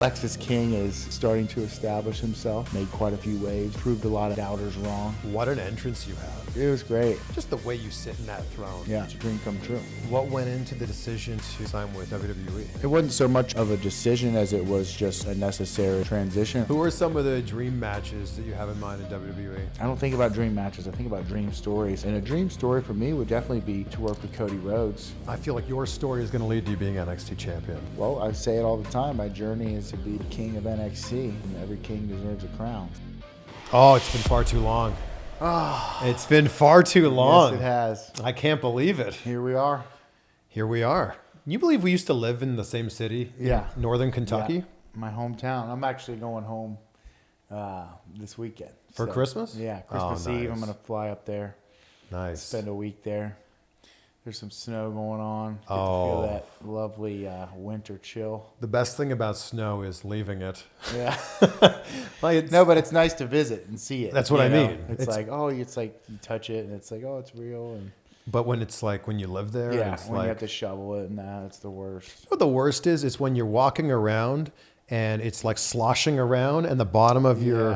Lexis King is starting to establish himself, made quite a few waves, proved a lot of doubters wrong. What an entrance you have. It was great. Just the way you sit in that throne. Yeah, it's a dream come true. What went into the decision to sign with WWE? It wasn't so much of a decision as it was just a necessary transition. Who are some of the dream matches that you have in mind in WWE? I don't think about dream matches, I think about dream stories. And a dream story for me would definitely be to work with Cody Rhodes. I feel like your story is going to lead to you being NXT Champion. Well, I say it all the time, my journey is to be the king of NXT, and every king deserves a crown. Oh, it's been far too long. It's been far too long. Yes, it has. I can't believe it. Here we are. Here we are. You believe we used to live in the same city? Yeah. Northern Kentucky? Yeah. My hometown. I'm actually going home this weekend. For Christmas? Yeah, Christmas Oh, nice. Eve. I'm going to fly up there, Nice. spend a week there. There's some snow going on. Get to Oh. feel that lovely winter chill. The best thing about snow is leaving it. Yeah. Like it's, No, but it's nice to visit and see it. That's what you I know? mean. It's like, it's like you touch it and it's like, oh, it's real. And But when it's like when you live there, yeah, it's when like you have to shovel it and it's the worst. what the worst is when you're walking around and it's like sloshing around and the bottom of your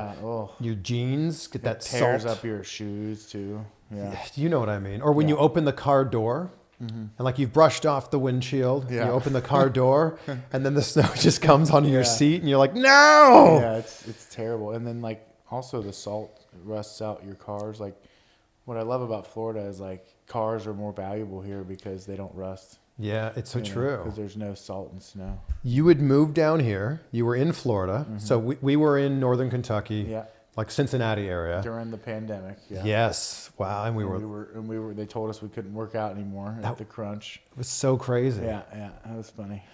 jeans get that Tears salt. up your shoes too. Yeah. You know what I mean? Or when you open the car door and like you've brushed off the windshield, you open the car door and then the snow just comes onto your seat and you're like, no! Yeah, it's terrible. And then like also the salt rusts out your cars. Like what I love about Florida is like cars are more valuable here because they don't rust. Yeah, it's so true. Because there's no salt and snow. You would move down here. You were in Florida. So we were in Northern Kentucky, Yeah. like Cincinnati area. During the pandemic. Yeah. Yes. Wow. And we were they told us we couldn't work out anymore at the crunch. it was so crazy. Yeah, that was funny.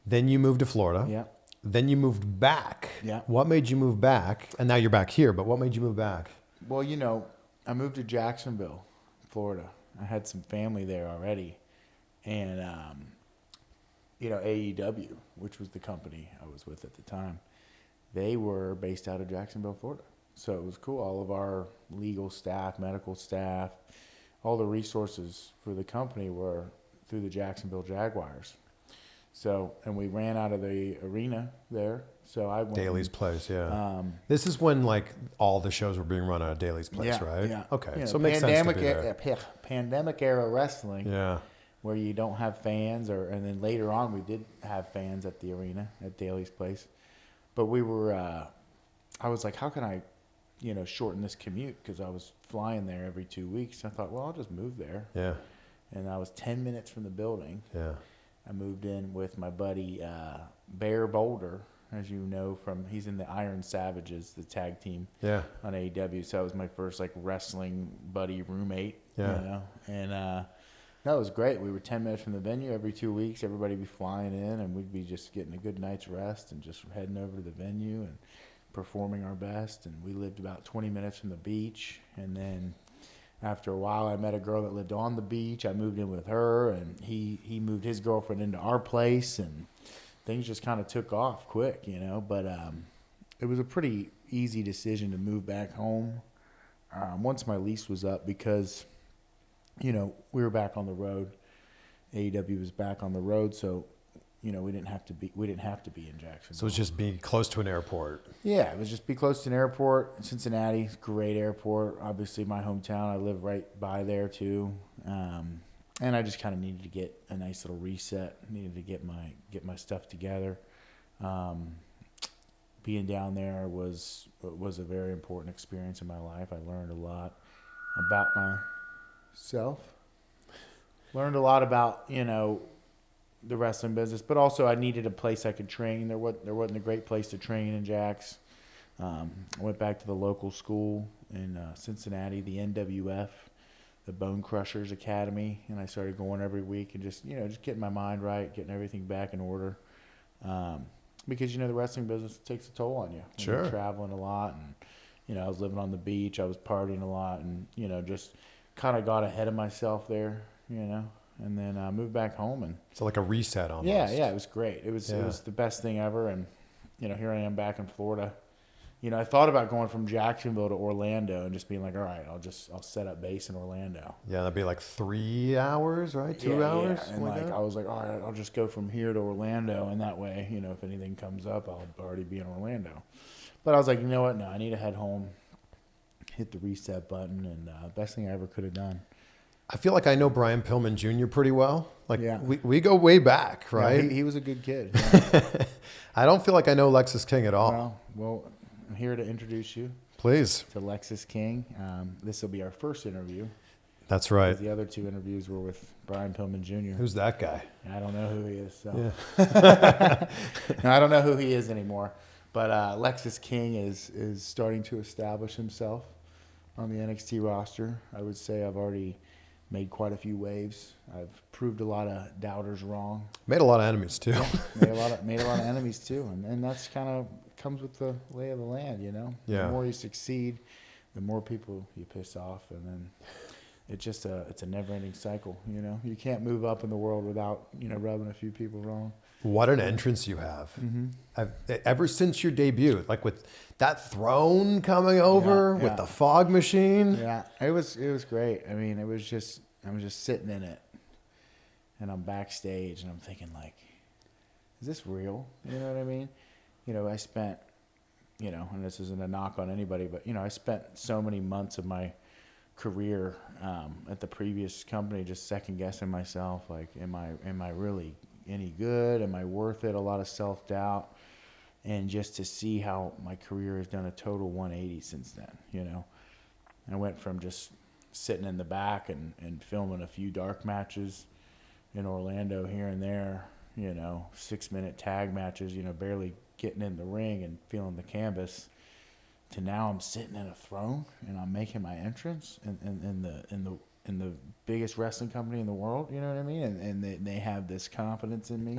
Then you moved to Florida. Yeah. Then you moved back. Yeah. What made you move back? And now you're back here, but what made you move back? Well, I moved to Jacksonville, Florida. I had some family there already. And, AEW, which was the company I was with at the time, they were based out of Jacksonville, Florida. So it was cool. All of our legal staff, medical staff, all the resources for the company were through the Jacksonville Jaguars. So, and we ran out of the arena there. So I went. Daly's Place, yeah. This is when like all the shows were being run out of Daly's Place, right? Yeah. Okay, so it makes sense to be there. Pandemic era wrestling. Yeah. Where you don't have fans, and then later on we did have fans at the arena at Daly's Place, but we were. I was like, how can I, shorten this commute because I was flying there every 2 weeks. I thought, well, I'll just move there. Yeah. And I was 10 minutes from the building. Yeah. I moved in with my buddy Bear Boulder, as you know he's in the Iron Savages, the tag team. Yeah. On AEW, so that was my first like wrestling buddy roommate. Yeah. And. No, it was great. We were 10 minutes from the venue every 2 weeks. Everybody would be flying in, and we'd be just getting a good night's rest and just heading over to the venue and performing our best. And we lived about 20 minutes from the beach. And then after a while, I met a girl that lived on the beach. I moved in with her, and he moved his girlfriend into our place, and things just kind of took off quick, But it was a pretty easy decision to move back home once my lease was up because – we were back on the road. AEW was back on the road, so we didn't have to be in Jacksonville. So it's just being close to an airport. Yeah, it was just be close to an airport. Cincinnati, great airport. Obviously, my hometown. I live right by there too, and I just kind of needed to get a nice little reset. Needed to get my stuff together. Being down there was a very important experience in my life. I learned a lot about myself. Learned a lot about, the wrestling business, but also I needed a place I could train. There wasn't a great place to train in Jax. I went back to the local school in Cincinnati, the NWF, the Bone Crushers Academy, and I started going every week and just getting my mind right, getting everything back in order. Because, the wrestling business takes a toll on you. Sure. You're traveling a lot, and, I was living on the beach. I was partying a lot, and, just kind of got ahead of myself there, and then I moved back home. And so like a reset almost. Yeah, it was great. It was the best thing ever. And, here I am back in Florida, I thought about going from Jacksonville to Orlando and just being like, all right, I'll set up base in Orlando. Yeah, that'd be like 3 hours, right? 2 hours? Yeah. And I was like, all right, I'll just go from here to Orlando. And that way, if anything comes up, I'll already be in Orlando. But I was like, you know what? No, I need to head home, hit the reset button, and best thing I ever could have done. I feel like I know Brian Pillman Jr. pretty well. Like we go way back, right? Yeah, he was a good kid. Yeah. I don't feel like I know Lexis King at all. Well, I'm here to introduce you. Please. To Lexis King. This will be our first interview. That's right. The other 2 interviews were with Brian Pillman Jr. Who's that guy? I don't know who he is. So. Yeah. No, I don't know who he is anymore. But Lexis King is starting to establish himself on the NXT roster. I would say I've already made quite a few waves. I've proved a lot of doubters wrong. Made a lot of enemies too. Yeah, made a lot of enemies too, and that's kind of comes with the lay of the land, Yeah. The more you succeed, the more people you piss off, and then it's a never-ending cycle. You can't move up in the world without rubbing a few people wrong. What an entrance you have! Ever since your debut, like with that throne coming over with the fog machine. Yeah, it was great. I mean, I'm just sitting in it, and I'm backstage, and I'm thinking like, is this real? You know what I mean? I spent, and this isn't a knock on anybody, but I spent so many months of my career at the previous company just second guessing myself. Like, am I really any good? Am I worth it? A lot of self-doubt. And just to see how my career has done a total 180 since then, I went from just sitting in the back and filming a few dark matches in Orlando here and there, 6-minute tag matches, barely getting in the ring and feeling the canvas, to now I'm sitting in a throne and I'm making my entrance in the biggest wrestling company in the world, you know what I mean? And they have this confidence in me,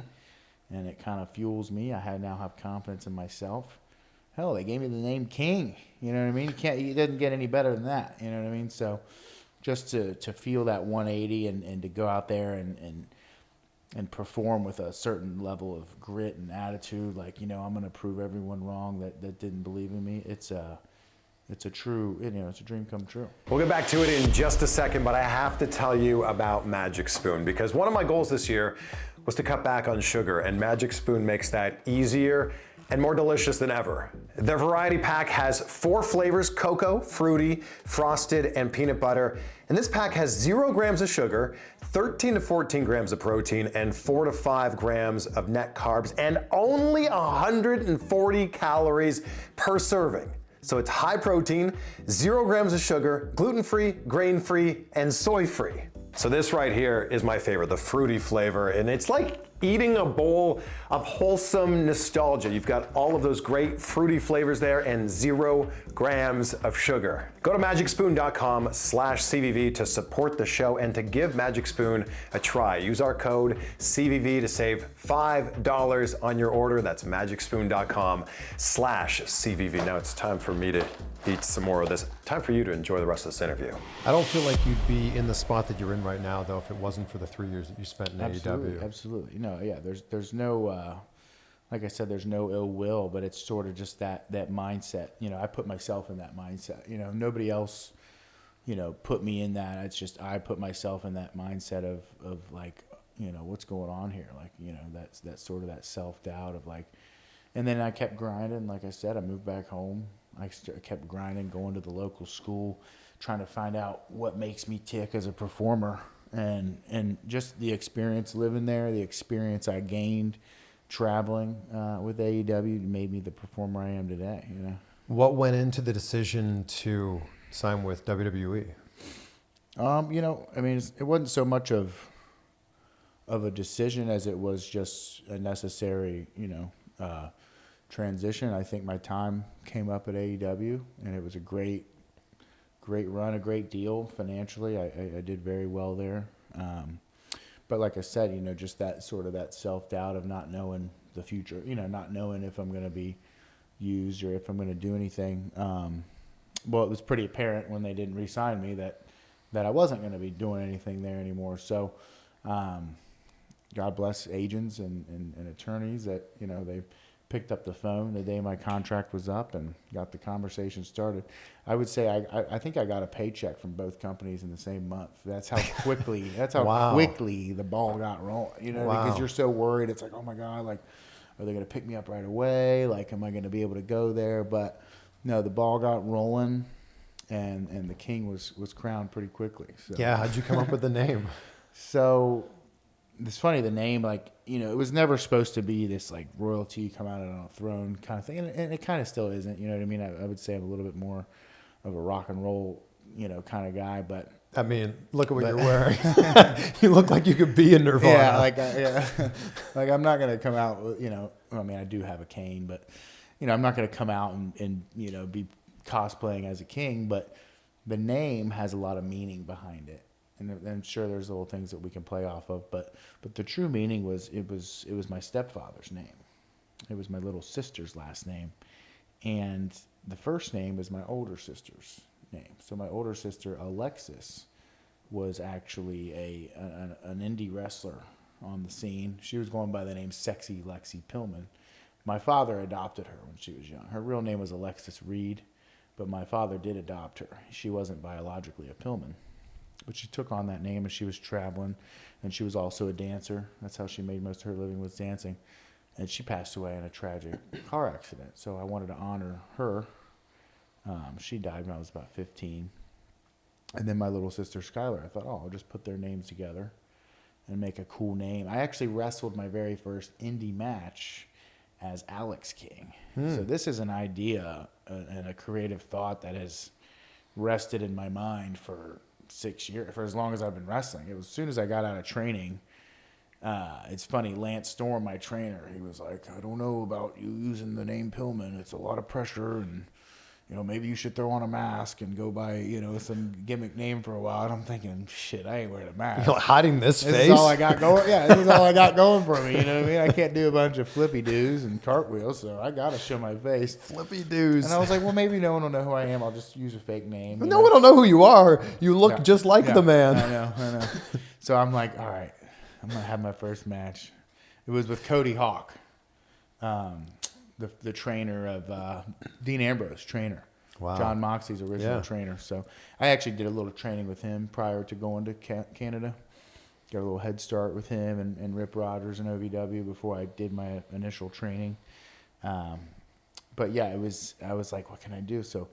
and it kind of fuels me. I now have confidence in myself. Hell, they gave me the name King, you know what I mean? It doesn't get any better than that, you know what I mean? So just to feel that 180 and to go out there and perform with a certain level of grit and attitude, like, I'm going to prove everyone wrong that didn't believe in me. It's a true, it's a dream come true. We'll get back to it in just a second, but I have to tell you about Magic Spoon, because one of my goals this year was to cut back on sugar, and Magic Spoon makes that easier and more delicious than ever. Their variety pack has 4 flavors: cocoa, fruity, frosted, and peanut butter. And this pack has 0 grams of sugar, 13 to 14 grams of protein, and 4 to 5 grams of net carbs, and only 140 calories per serving. So it's high protein, 0 grams of sugar, gluten-free, grain-free, and soy-free. So this right here is my favorite, the fruity flavor, and it's like eating a bowl of wholesome nostalgia. You've got all of those great fruity flavors there and 0 grams of sugar. Go to magicspoon.com/CVV to support the show and to give Magic Spoon a try. Use our code CVV to save $5 on your order. That's magicspoon.com/CVV. Now it's time for me to eat some more of this. Time for you to enjoy the rest of this interview. I don't feel like you'd be in the spot that you're in right now, though, if it wasn't for the 3 years that you spent in AEW. Absolutely. There's no, like I said, there's no ill will, but it's sort of just that mindset. I put myself in that mindset. Nobody else, put me in that. It's just I put myself in that mindset of like, what's going on here? Like, that's sort of that self-doubt of like, and then I kept grinding. Like I said, I moved back home. I kept grinding, going to the local school, trying to find out what makes me tick as a performer. And just the experience living there, the experience I gained traveling with AEW made me the performer I am today. What went into the decision to sign with WWE? It wasn't so much of a decision as it was just a necessary, transition. I think my time came up at AEW, and it was a great run, a great deal financially. I did very well there. But like I said, just that sort of that self-doubt of not knowing the future, not knowing if I'm going to be used or if I'm going to do anything. Well, it was pretty apparent when they didn't re-sign me that I wasn't going to be doing anything there anymore. So, God bless agents and attorneys that, they picked up the phone the day my contract was up and got the conversation started. I would say I think I got a paycheck from both companies in the same month. That's how quickly Wow. quickly the ball got rolling. You know, Wow. because you're so worried. It's like, oh my God, like, are they going to pick me up right away? Like, am I going to be able to go there? But no, the ball got rolling, and the king was crowned pretty quickly. So. Yeah, how'd you come up with the name? So it's funny, the name, like, you know, it was never supposed to be this like royalty come out on a throne kind of thing, and it kind of still isn't. You know what I mean? I would say I'm a little bit more of a rock and roll, you know, kind of guy, but. I mean, look at what you're wearing. You look like you could be in Nirvana. Yeah, like I'm not gonna come out with, you know. I mean, I do have a cane, but you know, I'm not gonna come out and you know, be cosplaying as a king. But the name has a lot of meaning behind it, and I'm sure there's little things that we can play off of. But the true meaning was it was my stepfather's name. It was my little sister's last name, and the first name is my older sister's name. So my older sister, Alexis, was actually an indie wrestler on the scene. She was going by the name Sexy Lexi Pillman. My father adopted her when she was young. Her real name was Alexis Reed, but my father did adopt her. She wasn't biologically a Pillman, but she took on that name as she was traveling, and she was also a dancer. That's how she made most of her living, was dancing. And she passed away in a tragic car accident, so I wanted to honor her. She died when I was about 15. And then my little sister, Skylar, I thought, I'll just put their names together and make a cool name. I actually wrestled my very first indie match as Alex King. So this is an idea and a creative thought that has rested in my mind for 6 years, for as long as I've been wrestling. It was as soon as I got out of training. It's funny, Lance Storm, my trainer, he was like, I don't know about you using the name Pillman. It's a lot of pressure, and you know, maybe you should throw on a mask and go by, you know, some gimmick name for a while. And I'm thinking, shit, I ain't wearing a mask. You're hiding this face? This is all I got going. Yeah, this is all I got going for me. You know what I mean? I can't do a bunch of flippy doos and cartwheels, so I got to show my face. Flippy doos. And I was like, well, maybe no one will know who I am. I'll just use a fake name. No one will know who you are. You look just like the man. I know. So I'm like, all right, I'm going to have my first match. It was with Cody Hawk, the trainer of Dean Ambrose, trainer. Wow. John Moxley's original trainer. So I actually did a little training with him prior to going to Canada. Got a little head start with him and Rip Rogers and OVW before I did my initial training. But yeah, I was like, what can I do? So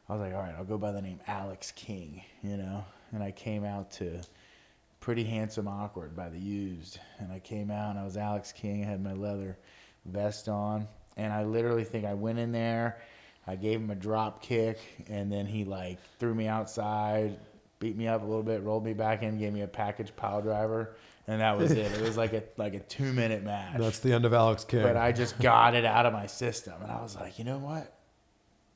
I was like, all right, I'll go by the name Alex King, you know. And I came out to Pretty Handsome Awkward by The Used. And I came out and I was Alex King. I had my leather vest on. And I literally think I went in there, I gave him a drop kick, and then he like threw me outside, beat me up a little bit, rolled me back in, gave me a package pile driver, and that was it. It was like a 2-minute match. That's the end of Alex King. But I just got it out of my system, and I was like, you know what?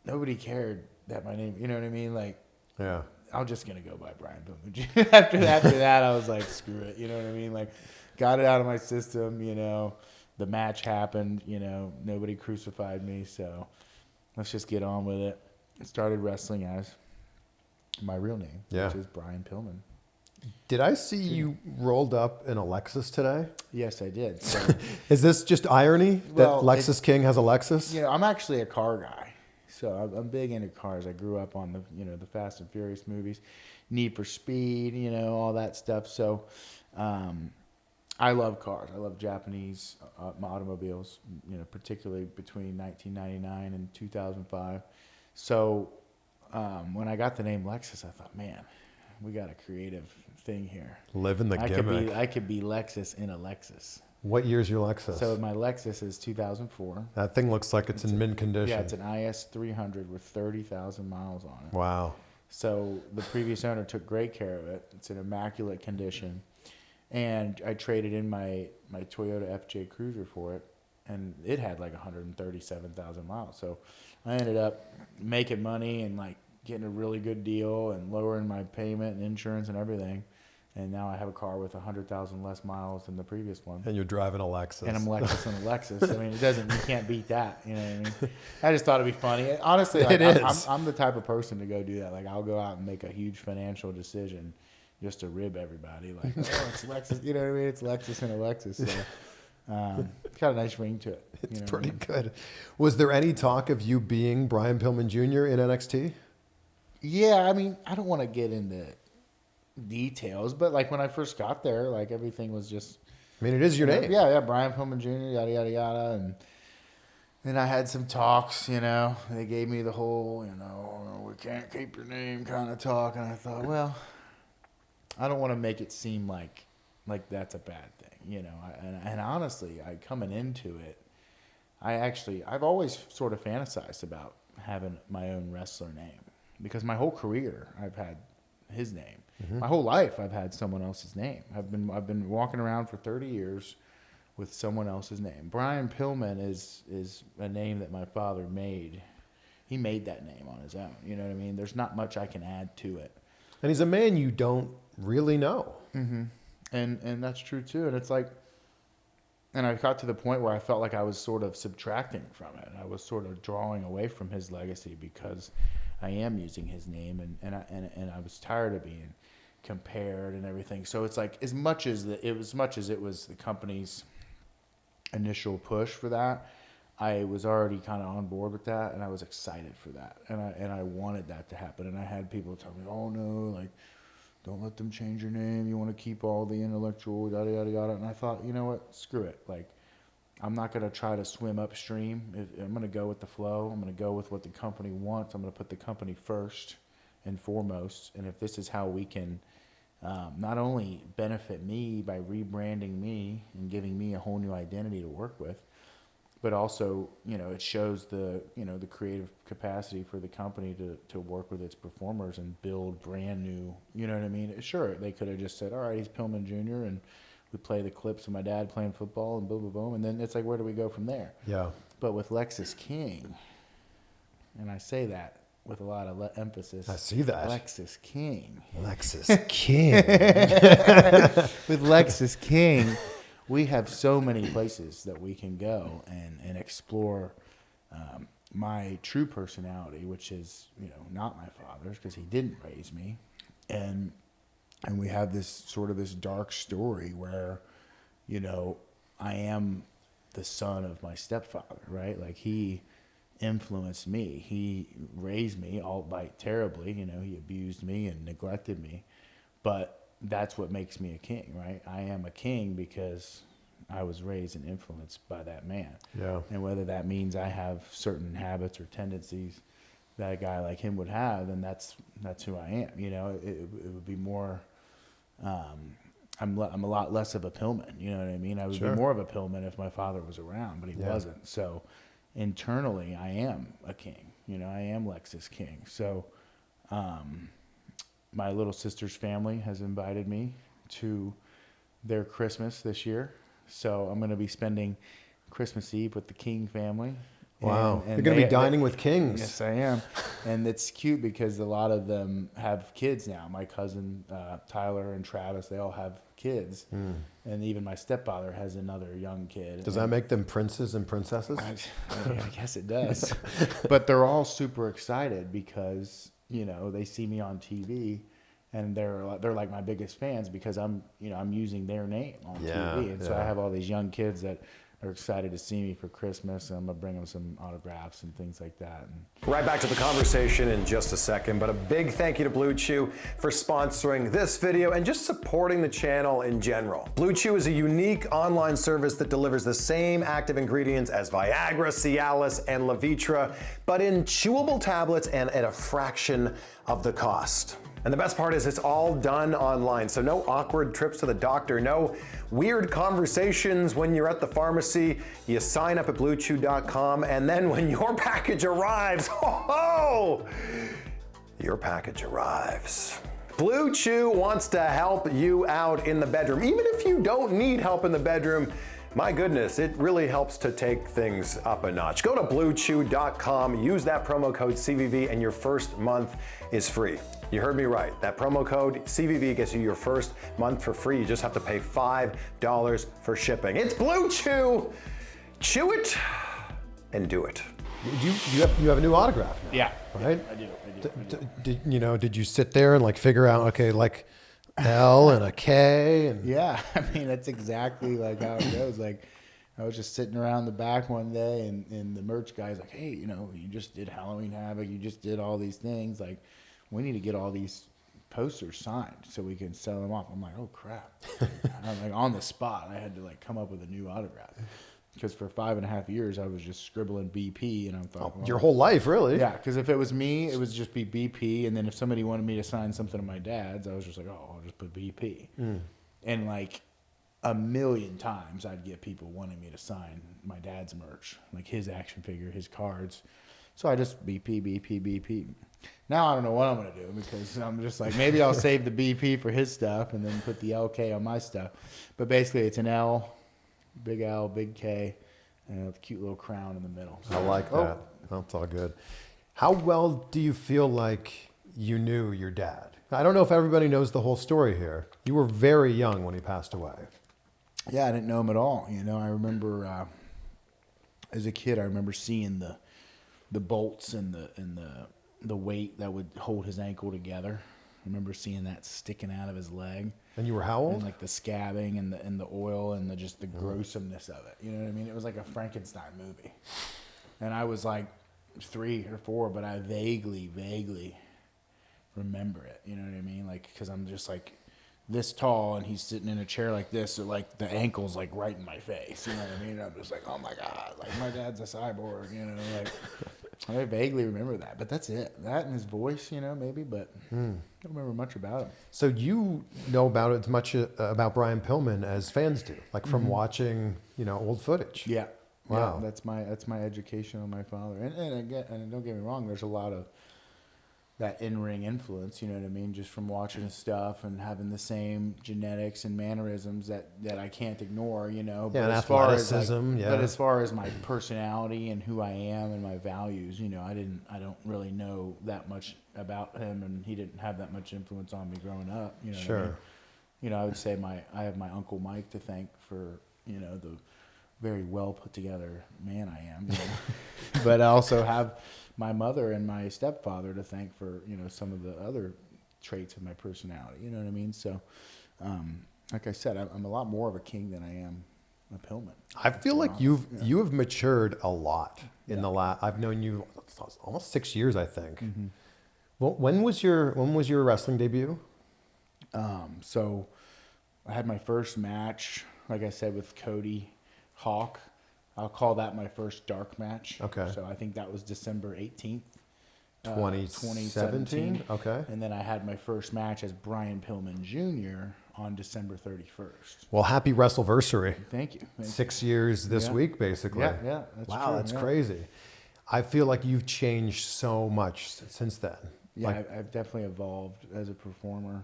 Nobody cared that my name. You know what I mean? Like, yeah. I'm just gonna go by Brian Pillman Jr. After that, I was like, screw it. You know what I mean? Like, got it out of my system. You know, the match happened. You know, nobody crucified me, so. Let's just get on with it. I started wrestling as my real name, which is Brian Pillman. Did I see you rolled up in a Lexus today? Yes, I did. So, is this just irony that Lexis King has a Lexus? You know, I'm actually a car guy, so I'm big into cars. I grew up on the Fast and Furious movies, Need for Speed, you know, all that stuff. So, I love cars. I love Japanese automobiles, you know, particularly between 1999 and 2005. So when I got the name Lexus, I thought, man, we got a creative thing here. Living the gimmick. I could be Lexus in a Lexus. What year's your Lexus? So my Lexus is 2004. That thing looks like it's in mint condition. Yeah, it's an IS 300 with 30,000 miles on it. Wow. So the previous owner took great care of it. It's in immaculate condition. And I traded in my Toyota FJ Cruiser for it, and it had like 137,000 miles. So I ended up making money and like getting a really good deal and lowering my payment and insurance and everything. And now I have a car with 100,000 less miles than the previous one. And you're driving a Lexus. And I'm Lexus and a Lexus. I mean, you can't beat that. You know what I mean? I just thought it'd be funny. Honestly, like, I'm the type of person to go do that. Like, I'll go out and make a huge financial decision just to rib everybody. Like, oh, it's Lexus. You know what I mean? It's Lexus and a Lexus. So It's got a nice ring to it. It's pretty good. Was there any talk of you being Brian Pillman Jr. in NXT? Yeah, I mean, I don't want to get into details, but like when I first got there, like everything was just. I mean, it is your name. Yeah, Brian Pillman Jr. Yada yada yada, and I had some talks. They gave me the whole, we can't keep your name kind of talk, and I thought, well, I don't want to make it seem like that's a bad thing, And honestly, coming into it, I've always sort of fantasized about having my own wrestler name because my whole career I've had his name. Mm-hmm. My whole life I've had someone else's name. I've been walking around for 30 years with someone else's name. Brian Pillman is a name that my father made. He made that name on his own. You know what I mean? There's not much I can add to it. And he's a man you don't really know. Mm-hmm. And that's true too. And it's like, and I got to the point where I felt like I was sort of subtracting from it. I was sort of drawing away from his legacy because I am using his name, and I was tired of being compared and everything. So it's like as much as it was the company's initial push for that, I was already kind of on board with that, and I was excited for that, and I wanted that to happen. And I had people tell me, "Oh no, like don't let them change your name. You want to keep all the intellectual yada yada yada." And I thought, you know what? Screw it. Like I'm not going to try to swim upstream. I'm going to go with the flow. I'm going to go with what the company wants. I'm going to put the company first and foremost. And if this is how we can not only benefit me by rebranding me and giving me a whole new identity to work with, but also, it shows the creative capacity for the company to work with its performers and build brand new, you know what I mean? Sure, they could have just said, all right, he's Pillman Jr. and we play the clips of my dad playing football and boom, boom, boom. And then it's like, where do we go from there? Yeah. But with Lexis King, and I say that with a lot of emphasis. I see that. Lexis King. Lexis King. With Lexis King, we have so many places that we can go and explore my true personality, which is, not my father's because he didn't raise me. And we have this sort of this dark story where, I am the son of my stepfather, right? Like he influenced me. He raised me, albeit terribly, he abused me and neglected me. But that's what makes me a king, right? I am a king because I was raised and influenced by that man. Yeah. And whether that means I have certain habits or tendencies that a guy like him would have, then that's who I am. It would be more. I'm a lot less of a Pillman. You know what I mean? I would be more of a Pillman if my father was around, but he wasn't. So internally, I am a king. I am Lexis King. So my little sister's family has invited me to their Christmas this year. So I'm going to be spending Christmas Eve with the King family. Wow. You're going to be dining with kings. Yes, I am. And it's cute because a lot of them have kids now. My cousin Tyler and Travis, they all have kids. And even my stepfather has another young kid. Does that make them princes and princesses? I guess it does. But they're all super excited because, they see me on TV. And they're like my biggest fans because I'm using their name on TV. And so I have all these young kids that are excited to see me for Christmas, and I'm going to bring them some autographs and things like that. Right back to the conversation in just a second, but a big thank you to Blue Chew for sponsoring this video and just supporting the channel in general. Blue Chew is a unique online service that delivers the same active ingredients as Viagra, Cialis, and Levitra, but in chewable tablets and at a fraction of the cost. And the best part is it's all done online, so no awkward trips to the doctor, no weird conversations when you're at the pharmacy. You sign up at BlueChew.com, and then when your package arrives, your package arrives. Blue Chew wants to help you out in the bedroom. Even if you don't need help in the bedroom, my goodness, it really helps to take things up a notch. Go to BlueChew.com, use that promo code CVV, and your first month is free. You heard me right. That promo code CVV gets you your first month for free. You just have to pay $5 for shipping. It's Blue Chew. Chew it and do it. You have a new autograph now, Yeah, right? I do. Did you sit there and figure out, okay, L and a K? And Yeah, I mean, that's exactly how it goes. I was just sitting around the back one day, and the merch guy's like, hey, you know, you just did Halloween Havoc. You just did all these things. Like, we need to get all these posters signed so we can sell them off. I'm like, oh, crap. I'm like, on the spot, I had to, like, come up with a new autograph. Because for 5.5 years, I was just scribbling BP, and I'm thought, your whole life, really? Yeah, because if it was me, it would just be BP. And then if somebody wanted me to sign something to my dad's, I was just like, oh, I'll just put BP. And, like, a million times I'd get people wanting me to sign my dad's merch, like his action figure, his cards. So I just BP. Now I don't know what I'm going to do, because I'm just like, maybe I'll save the BP for his stuff and then put the LK on my stuff. But basically it's an L, big K, and a cute little crown in the middle. I like that. That's all good. How well do you feel like you knew your dad? I don't know if everybody knows the whole story here. You were very young when he passed away. Yeah, I didn't know him at all. You know, I remember as a kid, I remember seeing the bolts and the weight that would hold his ankle together. I remember seeing that sticking out of his leg. And you were how old? And like the scabbing and the oil and just the gruesomeness of it. You know what I mean? It was like a Frankenstein movie. And I was like 3 or 4, but I vaguely remember it. You know what I mean? Like, because I'm just like this tall and he's sitting in a chair like this, so like the ankle's like right in my face. You know what I mean? I'm just like, oh my God, like my dad's a cyborg, you know, like I vaguely remember that, but that's it. That and his voice, you know, maybe, but I don't remember much about him. So you know about it as much about Brian Pillman as fans do, like from watching, you know, old footage. Yeah. Wow. Yeah, that's my education on my father. And again, and don't get me wrong, there's a lot of that in-ring influence, you know what I mean, just from watching his stuff and having the same genetics and mannerisms that I can't ignore, you know. Yeah, but and as far as athleticism, but as far as my personality and who I am and my values, you know, I don't really know that much about him, and he didn't have that much influence on me growing up, you know. Sure. What I mean? You know, I would say I have my Uncle Mike to thank for, you know, the very well put together man I am, you know? But I also have my mother and my stepfather to thank for, you know, some of the other traits of my personality, you know what I mean? So, like I said, I'm a lot more of a King than I am a Pillman. I feel like you have matured a lot in the last. I've known you almost 6 years, I think. Well, when was your wrestling debut? So I had my first match, like I said, with Cody Hawk. I'll call that my first dark match. Okay. So I think that was December 18th. 2017? Okay. And then I had my first match as Brian Pillman Jr. on December 31st. Well, happy WrestleVersary. Thank you. 6 years this week, basically. Yeah, that's wow, true. That's crazy. I feel like you've changed so much since then. Yeah, I've definitely evolved as a performer.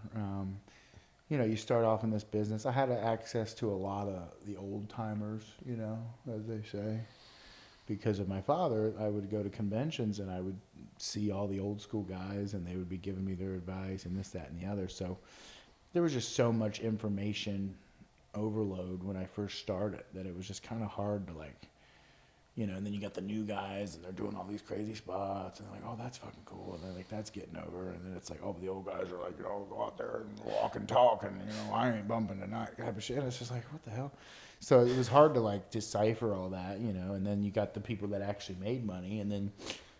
You know, you start off in this business. I had access to a lot of the old timers, you know, as they say. Because of my father, I would go to conventions and I would see all the old school guys, and they would be giving me their advice and this, that, and the other. So there was just so much information overload when I first started that it was just kind of hard to, like, you know, and then you got the new guys and they're doing all these crazy spots and they're like, oh, that's fucking cool. And they're like, that's getting over. And then it's like, oh, the old guys are like, you know, go out there and walk and talk and, you know, I ain't bumping tonight type of shit. And it's just like, what the hell? So it was hard to, like, decipher all that, you know. And then you got the people that actually made money. And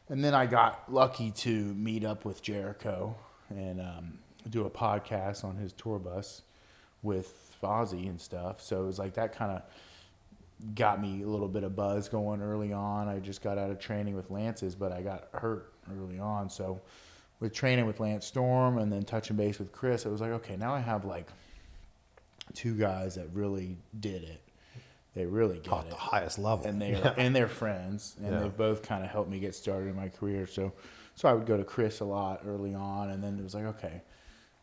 then I got lucky to meet up with Jericho and do a podcast on his tour bus with Fozzy and stuff. So it was like that kind of got me a little bit of buzz going early on. I just got out of training with Lance's, but I got hurt early on. So with training with Lance Storm and then touching base with Chris, it was like, okay, now I have like 2 guys that really did it. They really get at the highest level. And they're friends, and they've both kind of helped me get started in my career. So I would go to Chris a lot early on, and then it was like, okay,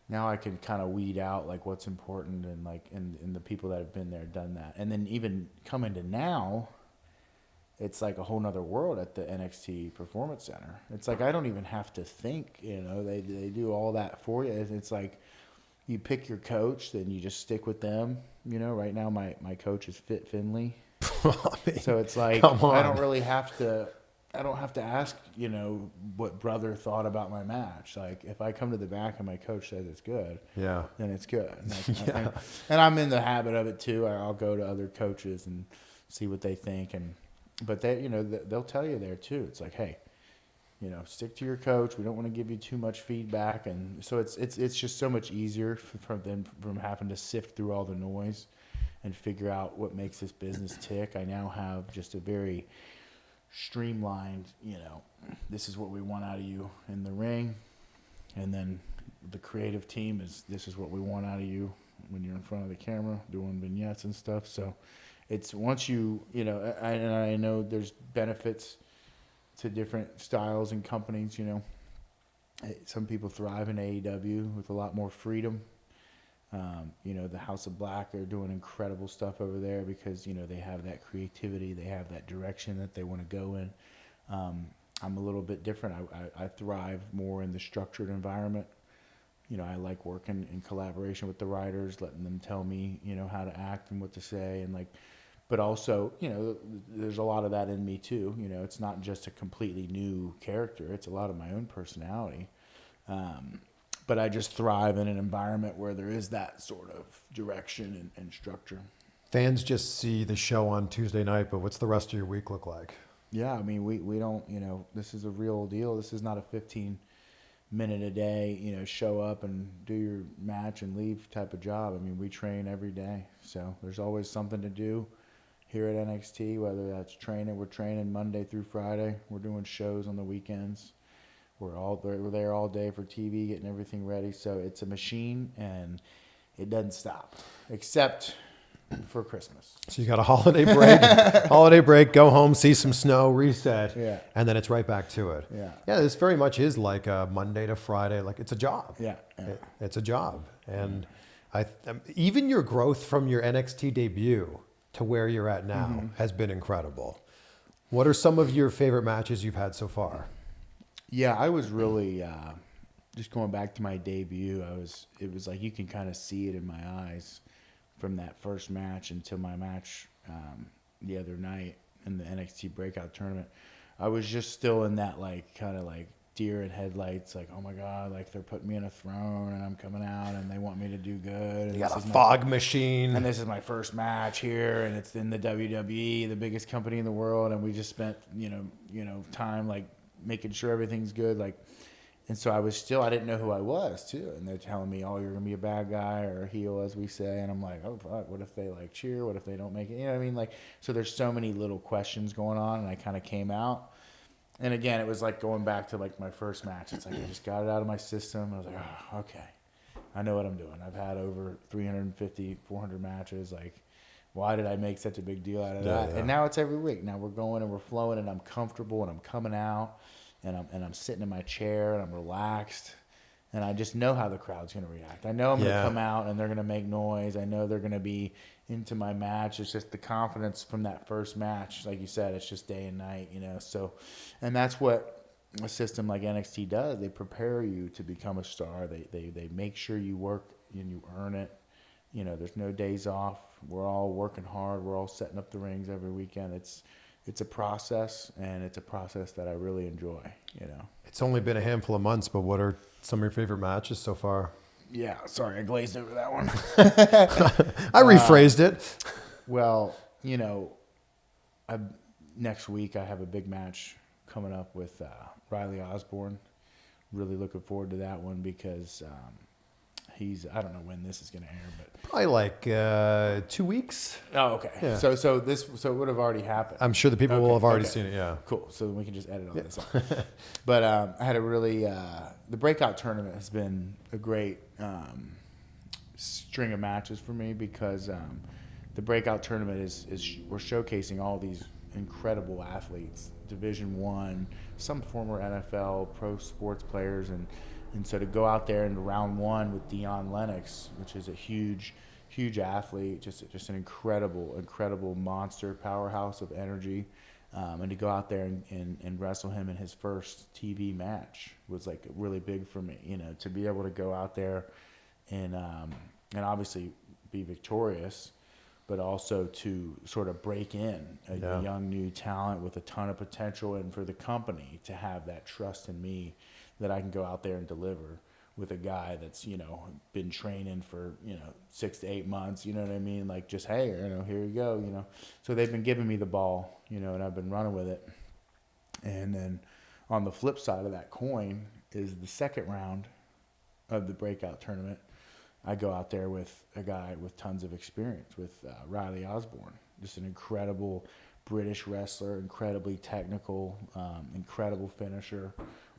now I can kind of weed out like what's important and like and the people that have been there, done that. And then even coming to now, it's like a whole nother world at the NXT Performance Center. It's like I don't even have to think, you know, they do all that for you. It's like you pick your coach, then you just stick with them. You know, right now my coach is Fit Finlay. So it's like I don't really have to ask, you know, what brother thought about my match. Like, if I come to the back and my coach says it's good, then it's good. And I'm in the habit of it too. I'll go to other coaches and see what they think. But they, they'll tell you there too. It's like, hey, stick to your coach. We don't want to give you too much feedback. And so it's just so much easier from having to sift through all the noise and figure out what makes this business tick. I now have just a very streamlined, this is what we want out of you in the ring. And then the creative team this is what we want out of you when you're in front of the camera doing vignettes and stuff. So it's once you, I know there's benefits to different styles and companies, Some people thrive in AEW with a lot more freedom. The House of Black are doing incredible stuff over there because, they have that creativity. They have that direction that they want to go in. I'm a little bit different. I thrive more in the structured environment. I like working in collaboration with the writers, letting them tell me, how to act and what to say. But also, there's a lot of that in me too. It's not just a completely new character. It's a lot of my own personality. But I just thrive in an environment where there is that sort of direction and structure. Fans just see the show on Tuesday night, but what's the rest of your week look like? Yeah, I mean, we don't, this is a real deal. This is not a 15-minute a day, show up and do your match and leave type of job. I mean, we train every day. So there's always something to do here at NXT, whether that's training. We're training Monday through Friday. We're doing shows on the weekends. We're there all day for TV, getting everything ready. So it's a machine, and it doesn't stop, except for Christmas. So you got a holiday break, go home, see some snow, reset, and then it's right back to it. Yeah, this very much is like a Monday to Friday. Like it's a job. It's a job. And even your growth from your NXT debut to where you're at now has been incredible. What are some of your favorite matches you've had so far? Yeah, I was really just going back to my debut. It was like you can kind of see it in my eyes from that first match until my match the other night in the NXT Breakout Tournament. I was just still in that kind of deer in headlights, oh my God, they're putting me in a throne and I'm coming out and they want me to do good. And you got a fog machine. And this is my first match here, and it's in the WWE, the biggest company in the world, and we just spent time making sure everything's good, and so I didn't know who I was too, and they're telling me, oh, you're gonna be a bad guy or a heel, as we say, and I'm like, oh fuck, what if they cheer, what if they don't make it, what I mean, so there's so many little questions going on, and I kind of came out, and again, it was going back to my first match. It's I just got it out of my system. I was like, oh, okay, I know what I'm doing. I've had over 350, 400 matches. Why did I make such a big deal out of that? And now it's every week. Now we're going and we're flowing, and I'm comfortable, and I'm coming out, and I'm sitting in my chair, and I'm relaxed, and I just know how the crowd's going to react. I know I'm going to come out, and they're going to make noise. I know they're going to be into my match. It's just the confidence from that first match. Like you said, it's just day and night, So, and that's what a system like NXT does. They prepare you to become a star. They make sure you work and you earn it. There's no days off. We're all working hard. We're all setting up the rings every weekend. It's a process, and it's a process that I really enjoy, It's only been a handful of months, but what are some of your favorite matches so far? Yeah, sorry, I glazed over that one. I rephrased it. Well, next week I have a big match coming up with Riley Osborne. Really looking forward to that one because I don't know when this is going to air, but probably 2 weeks. Oh, okay. Yeah. So it would have already happened. I'm sure the people will have already seen it. Yeah. Cool. So we can just edit all this out. But I had a really the Breakout Tournament has been a great string of matches for me because the Breakout Tournament is we're showcasing all these incredible athletes, Division I, some former NFL pro sports players, and so to go out there in round one with Dion Lennox, which is a huge athlete, just an incredible monster powerhouse of energy, and to go out there and wrestle him in his first TV match was really big for me. To be able to go out there and obviously be victorious, but also to sort of break in a young new talent with a ton of potential, and for the company to have that trust in me that I can go out there and deliver with a guy that's, you know, been training for, you know, 6 to 8 months, you know what I mean? Like, just, hey, you know, here you go, you know. So they've been giving me the ball, you know, and I've been running with it. And then on the flip side of that coin is the second round of the breakout tournament. I go out there with a guy with tons of experience, with Riley Osborne, just an incredible British wrestler, incredibly technical, incredible finisher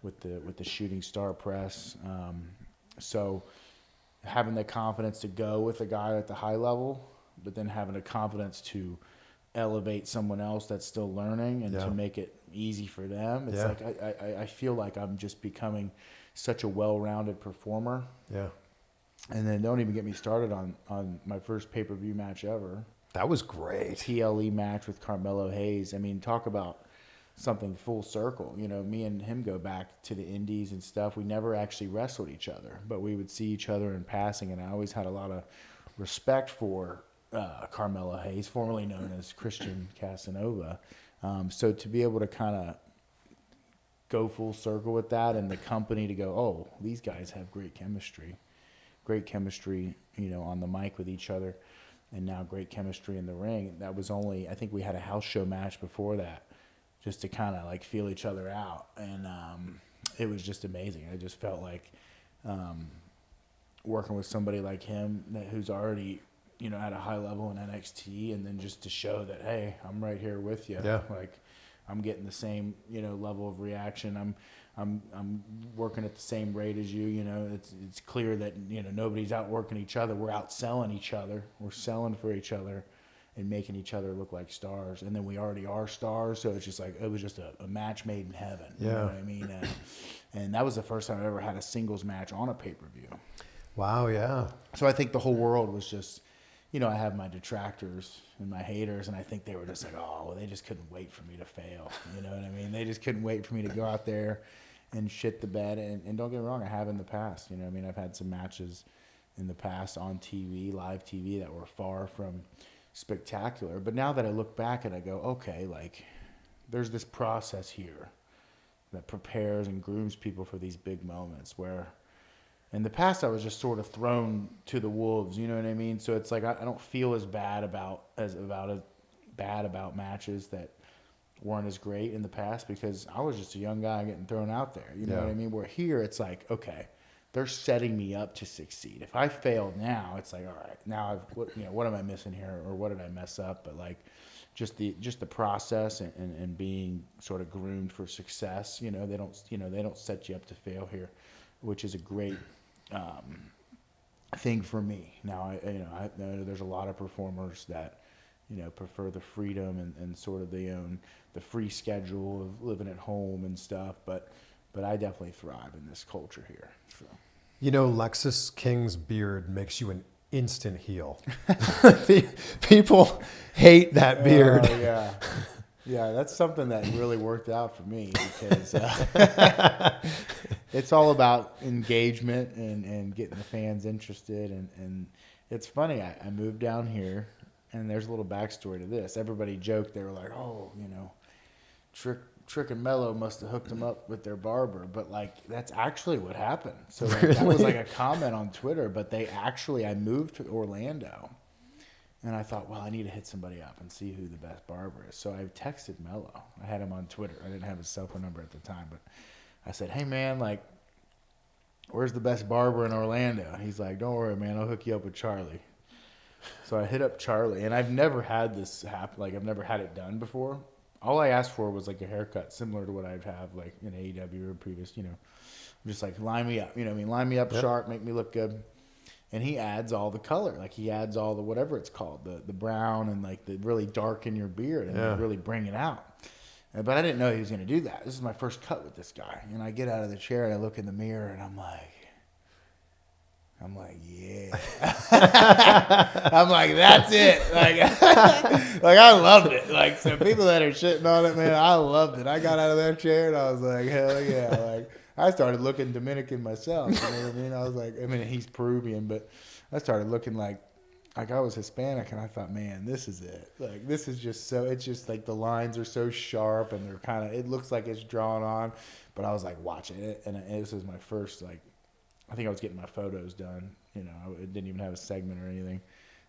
with the shooting star press. So having the confidence to go with a guy at the high level, but then having the confidence to elevate someone else that's still learning and to make it easy for them. It's like I feel like I'm just becoming such a well-rounded performer. Yeah. And then don't even get me started on my first pay-per-view match ever. That was great. PLE match with Carmelo Hayes. I mean, talk about something full circle. You know, me and him go back to the indies and stuff. We never actually wrestled each other, but we would see each other in passing, and I always had a lot of respect for Carmelo Hayes, formerly known as Christian Casanova. So to be able to kind of go full circle with that, and the company to go, oh, these guys have great chemistry, you know, on the mic with each other, and now great chemistry in the ring. That was only, I think we had a house show match before that, just to kind of like feel each other out, and it was just amazing. I just felt like working with somebody like him who's already, you know, at a high level in NXT, and then just to show that, hey, I'm right here with you. Yeah. Like, I'm getting the same, you know, level of reaction. I'm working at the same rate as you. You know, it's clear that, you know, nobody's outworking each other. We're outselling each other. We're selling for each other and making each other look like stars. And then we already are stars, so it's just like, it was just a match made in heaven. You know what I mean? And that was the first time I ever had a singles match on a pay-per-view. Wow, yeah. So I think the whole world was just, you know, I have my detractors and my haters, and I think they were just like, oh, well, they just couldn't wait for me to fail. You know what I mean? They just couldn't wait for me to go out there and shit the bed. And don't get me wrong, I have in the past. You know what I mean? I've had some matches in the past on TV, live TV, that were far from spectacular. But now that I look back and I go, okay, like, there's this process here that prepares and grooms people for these big moments, where in the past I was just sort of thrown to the wolves, you know what I mean? So it's like I don't feel as bad about matches that weren't as great in the past, because I was just a young guy getting thrown out there, you know what I mean? Where here it's like, okay, they're setting me up to succeed. If I fail now, it's like, all right, now what am I missing here, or what did I mess up? But like, just the process and being sort of groomed for success. You know, they don't set you up to fail here, which is a great thing for me. Now, I know there's a lot of performers that, you know, prefer the freedom and sort of the free schedule of living at home and stuff, but I definitely thrive in this culture here. So. You know, Lexis King's beard makes you an instant heel. People hate that beard. Yeah. Yeah, that's something that really worked out for me, because it's all about engagement and getting the fans interested. And it's funny, I moved down here, and there's a little backstory to this. Everybody joked, they were like, oh, you know, Trick and Mello must have hooked them up with their barber. But, like, that's actually what happened. So like, that was like a comment on Twitter, but I moved to Orlando. And I thought, well, I need to hit somebody up and see who the best barber is. So I texted Mello. I had him on Twitter. I didn't have his cell phone number at the time, but I said, hey, man, like, where's the best barber in Orlando? And he's like, don't worry, man, I'll hook you up with Charlie. So I hit up Charlie, and I've never had this happen. Like, I've never had it done before. All I asked for was, like, a haircut similar to what I'd have, like, in AEW or previous, you know. Just, like, line me up. You know what I mean? Line me up sharp, make me look good. And he adds all the color. Like, he adds all the whatever it's called, the brown and, like, the really darken your beard and really bring it out. But I didn't know he was going to do that. This is my first cut with this guy. And I get out of the chair and I look in the mirror and I'm like, yeah. I'm like, that's it. Like, like, I loved it. Like, so people that are shitting on it, man, I loved it. I got out of that chair and I was like, hell yeah. Like, I started looking Dominican myself. You know what I mean? I was like, I mean, he's Peruvian, but I started looking like I was Hispanic, and I thought, man, this is it. Like, this is just so, it's just like the lines are so sharp and they're kind of, it looks like it's drawn on, but I was like watching it, and this was my first like I think I was getting my photos done. You know, I didn't even have a segment or anything.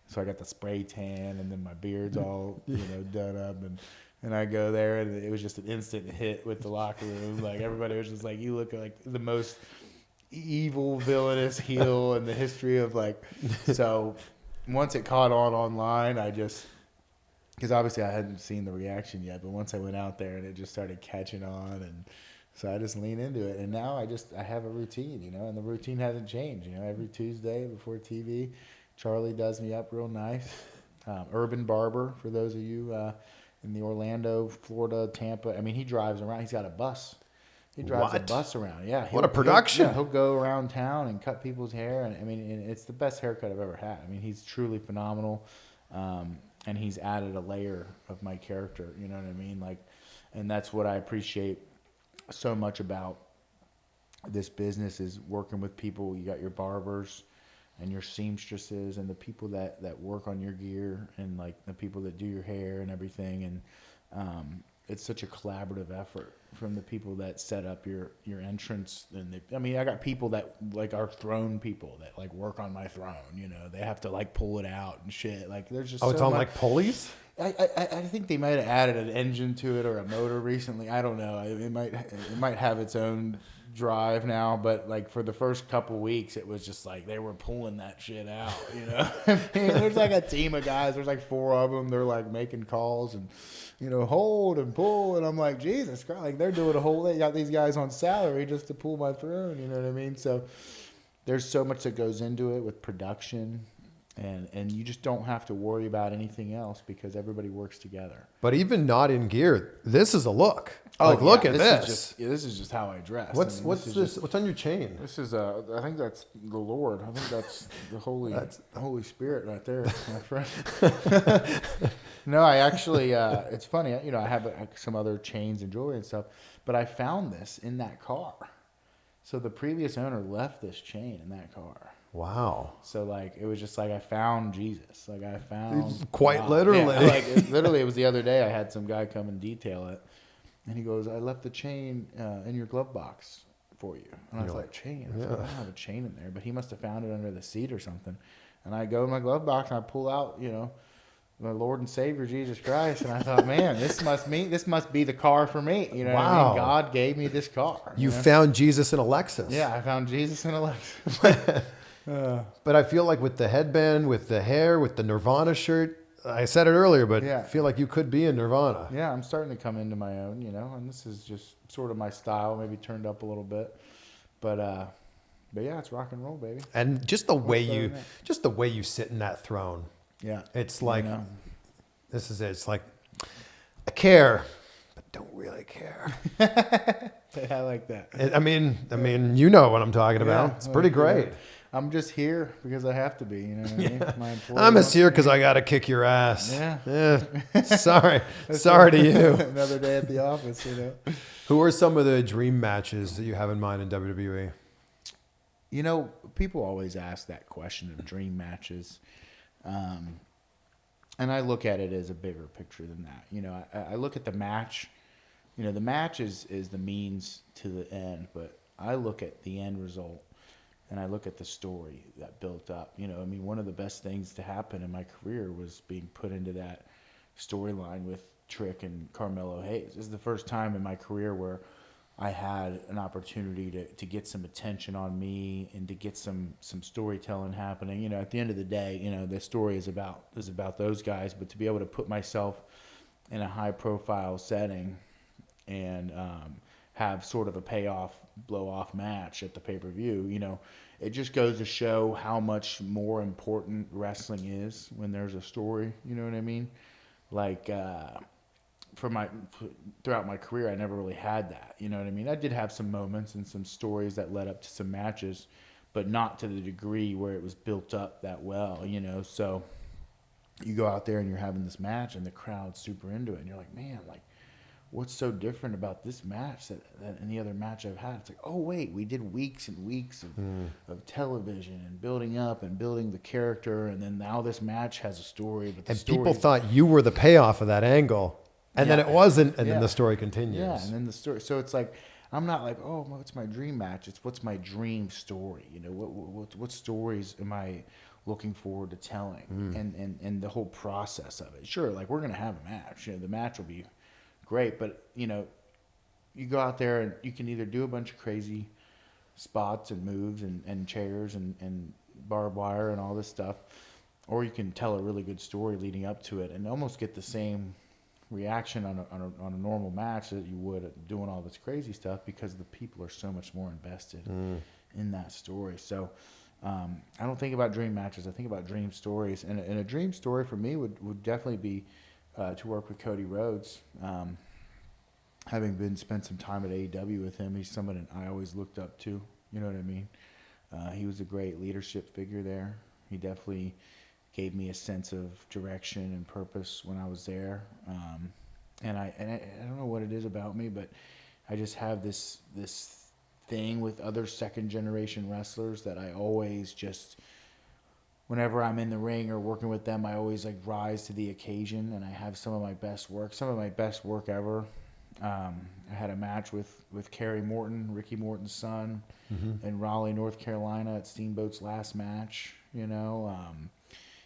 So I got the spray tan, and then my beard's all, done up, and I go there, and it was just an instant hit with the locker room. Like, everybody was just like, you look like the most evil, villainous heel in the history of, like, so once it caught on online, because obviously I hadn't seen the reaction yet, but once I went out there and it just started catching on, and so I just lean into it. And now I have a routine, and the routine hasn't changed. Every Tuesday before TV, Charlie does me up real nice. Urban Barber, for those of you in the Orlando, Florida, Tampa. I mean, he drives around. He's got a bus. He drives a bus around. Yeah. What a production. He'll go around town and cut people's hair. And I mean, it's the best haircut I've ever had. I mean, he's truly phenomenal. And he's added a layer of my character. You know what I mean? Like, and that's what I appreciate so much about this business, is working with people. You got your barbers and your seamstresses and the people that work on your gear, and like the people that do your hair and everything. And it's such a collaborative effort from the people that set up your entrance. And I got people that like are throne people that like work on my throne. They have to like pull it out and shit. Like, there's just it's on like pulleys. I think they might have added an engine to it or a motor recently. I don't know. It might have its own drive now, but like for the first couple weeks, it was just like they were pulling that shit out. There's like a team of guys. There's like 4 of them. They're like making calls and hold and pull, and I'm like, Jesus Christ! Like, they're doing a whole. They got these guys on salary just to pull my throne. You know what I mean? So there's so much that goes into it with production. And you just don't have to worry about anything else because everybody works together. But even not in gear, this is a look. Look at this. This is just how I dress. What's this? What's on your chain? This is I think that's the Lord. I think that's the Holy Spirit right there, my friend. No, I actually. It's funny. I have some other chains and jewelry and stuff, but I found this in that car. So the previous owner left this chain in that car. Wow. So like, it was just like I found Jesus. Like, I found quite literally. Yeah, like literally, it was the other day. I had some guy come and detail it, and he goes, "I left the chain in your glove box for you." And I was like, "Chain? I don't have a chain in there." But he must have found it under the seat or something. And I go in my glove box and I pull out, my Lord and Savior Jesus Christ, and I thought, man, this must be the car for me. What I mean? God gave me this car. You found Jesus in a Lexus. Yeah, I found Jesus in a Lexus. But I feel like with the headband, with the hair, with the Nirvana shirt, I said it earlier, but I feel like you could be in Nirvana. Yeah, I'm starting to come into my own, and this is just sort of my style, maybe turned up a little bit. But yeah, it's rock and roll, baby. And just the way you sit in that throne. Yeah. It's like, this is it. It's like, I care, but don't really care. I like that. I mean, you know what I'm talking about. It's pretty great. I'm just here because I have to be. You know what I mean? I'm just here because I got to kick your ass. Yeah. Sorry to you. Another day at the office. Who are some of the dream matches that you have in mind in WWE? People always ask that question of dream matches, and I look at it as a bigger picture than that. I look at the match. The match is the means to the end, but I look at the end result. And I look at the story that built up. One of the best things to happen in my career was being put into that storyline with Trick and Carmelo Hayes. This is the first time in my career where I had an opportunity to get some attention on me and to get some storytelling happening. At the end of the day, the story is about those guys, but to be able to put myself in a high profile setting and have sort of a payoff, blow-off match at the pay-per-view, it just goes to show how much more important wrestling is when there's a story, you know what I mean? Like, throughout my career, I never really had that, you know what I mean? I did have some moments and some stories that led up to some matches, but not to the degree where it was built up that well, So you go out there and you're having this match and the crowd's super into it, and you're like, man, like, what's so different about this match than any other match I've had? It's like, oh, wait, we did weeks and weeks of television and building up and building the character, and then now this match has a story. But people thought you were the payoff of that angle, and then it wasn't, and then the story continues. Yeah, and then the story. So it's like, I'm not like, oh, what's my dream match? It's what's my dream story. You know, what stories am I looking forward to telling, and the whole process of it. Sure, like we're gonna have a match. You know, the match will be great, but you know, you go out there and you can either do a bunch of crazy spots and moves and chairs and barbed wire and all this stuff, or you can tell a really good story leading up to it and almost get the same reaction on a normal match that you would doing all this crazy stuff, because the people are so much more invested in that story. So I don't think about dream matches. I think about dream stories. And a dream story for me would definitely be to work with Cody Rhodes. Having spent some time at AEW with him, he's someone that I always looked up to. You know what I mean? He was a great leadership figure there. He definitely gave me a sense of direction and purpose when I was there. And I don't know what it is about me, but I just have this thing with other second generation wrestlers that I always just, whenever I'm in the ring or working with them, I always like rise to the occasion, and I have some of my best work ever. I had a match with Kerry Morton, Ricky Morton's son, in Raleigh, North Carolina at Steamboat's last match. You know,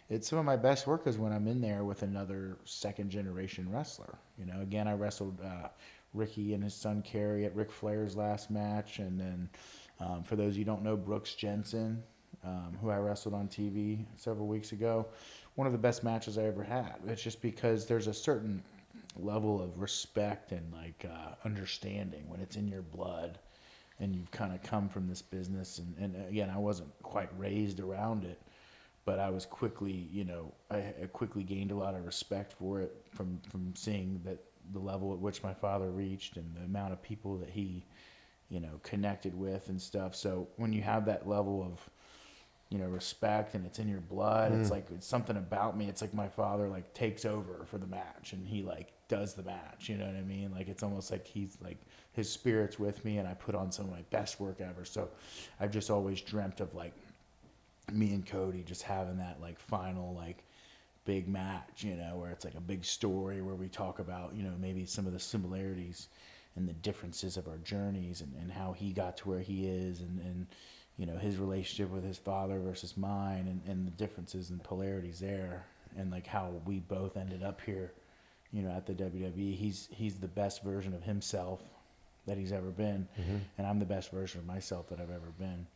it's some of my best work is when I'm in there with another second generation wrestler. You know, again, I wrestled Ricky and his son Kerry at Ric Flair's last match, and then for those of you who don't know, Brooks Jensen, who I wrestled on TV several weeks ago, one of the best matches I ever had. It's just because there's a certain level of respect and like understanding when it's in your blood and you've kind of come from this business, and again, I wasn't quite raised around it, but I was quickly, you know, I quickly gained a lot of respect for it from seeing that the level at which my father reached and the amount of people that he, you know, connected with and stuff. So when you have that level of, you know, respect and it's in your blood, it's like, it's something about me. It's like my father like takes over for the match and he like does the match, you know what I mean? Like, it's almost like he's like, his spirit's with me, and I put on some of my best work ever. So I've just always dreamt of like me and Cody just having that like final like big match, you know, where it's like a big story where we talk about, you know, maybe some of the similarities and the differences of our journeys and how he got to where he is, and you know, his relationship with his father versus mine, and the differences and polarities there, and like how we both ended up here, you know, at the WWE. He's the best version of himself that he's ever been, and I'm the best version of myself that I've ever been.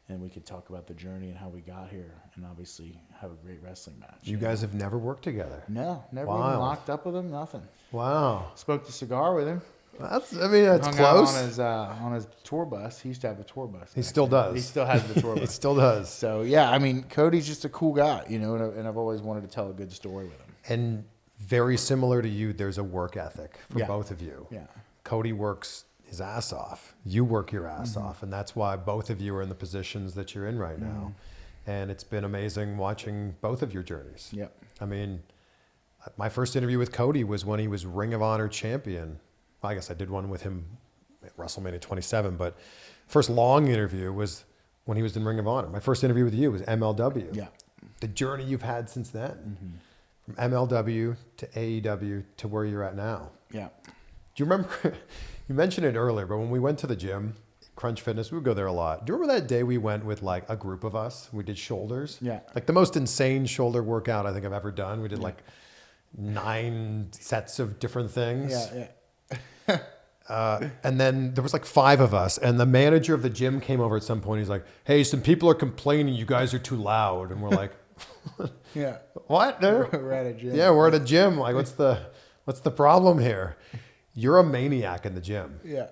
And we could talk about the journey and how we got here, and obviously have a great wrestling match. You guys have never worked together? No, never even locked up with him, nothing. Wow. Spoke to Cigar with him. That's Hung close. Out on his tour bus. He used to have a tour bus. He still does. He still has the tour bus. He still does. So, yeah, I mean, Cody's just a cool guy, you know, and I've always wanted to tell a good story with him. And very similar to you, there's a work ethic for both of you. Yeah. Cody works his ass off. You work your ass off. And that's why both of you are in the positions that you're in right now. And it's been amazing watching both of your journeys. Yep. I mean, my first interview with Cody was when he was Ring of Honor champion. I guess I did one with him at WrestleMania 27, but first long interview was when he was in Ring of Honor. My first interview with you was MLW. Yeah. The journey you've had since then. From MLW to AEW to where you're at now. Yeah. Do you remember, you mentioned it earlier, but when we went to the gym, Crunch Fitness, we would go there a lot. Do you remember that day we went with like a group of us? We did shoulders. Yeah. Like the most insane shoulder workout I think I've ever done. We did like 9 sets of different things. Yeah. And then there was like 5 of us, and the manager of the gym came over at some point. He's like, "Hey, some people are complaining you guys are too loud." And we're like, Yeah. "What? We're at a gym. Yeah, we're at a gym. Like, what's the problem here? You're a maniac in the gym." Yeah.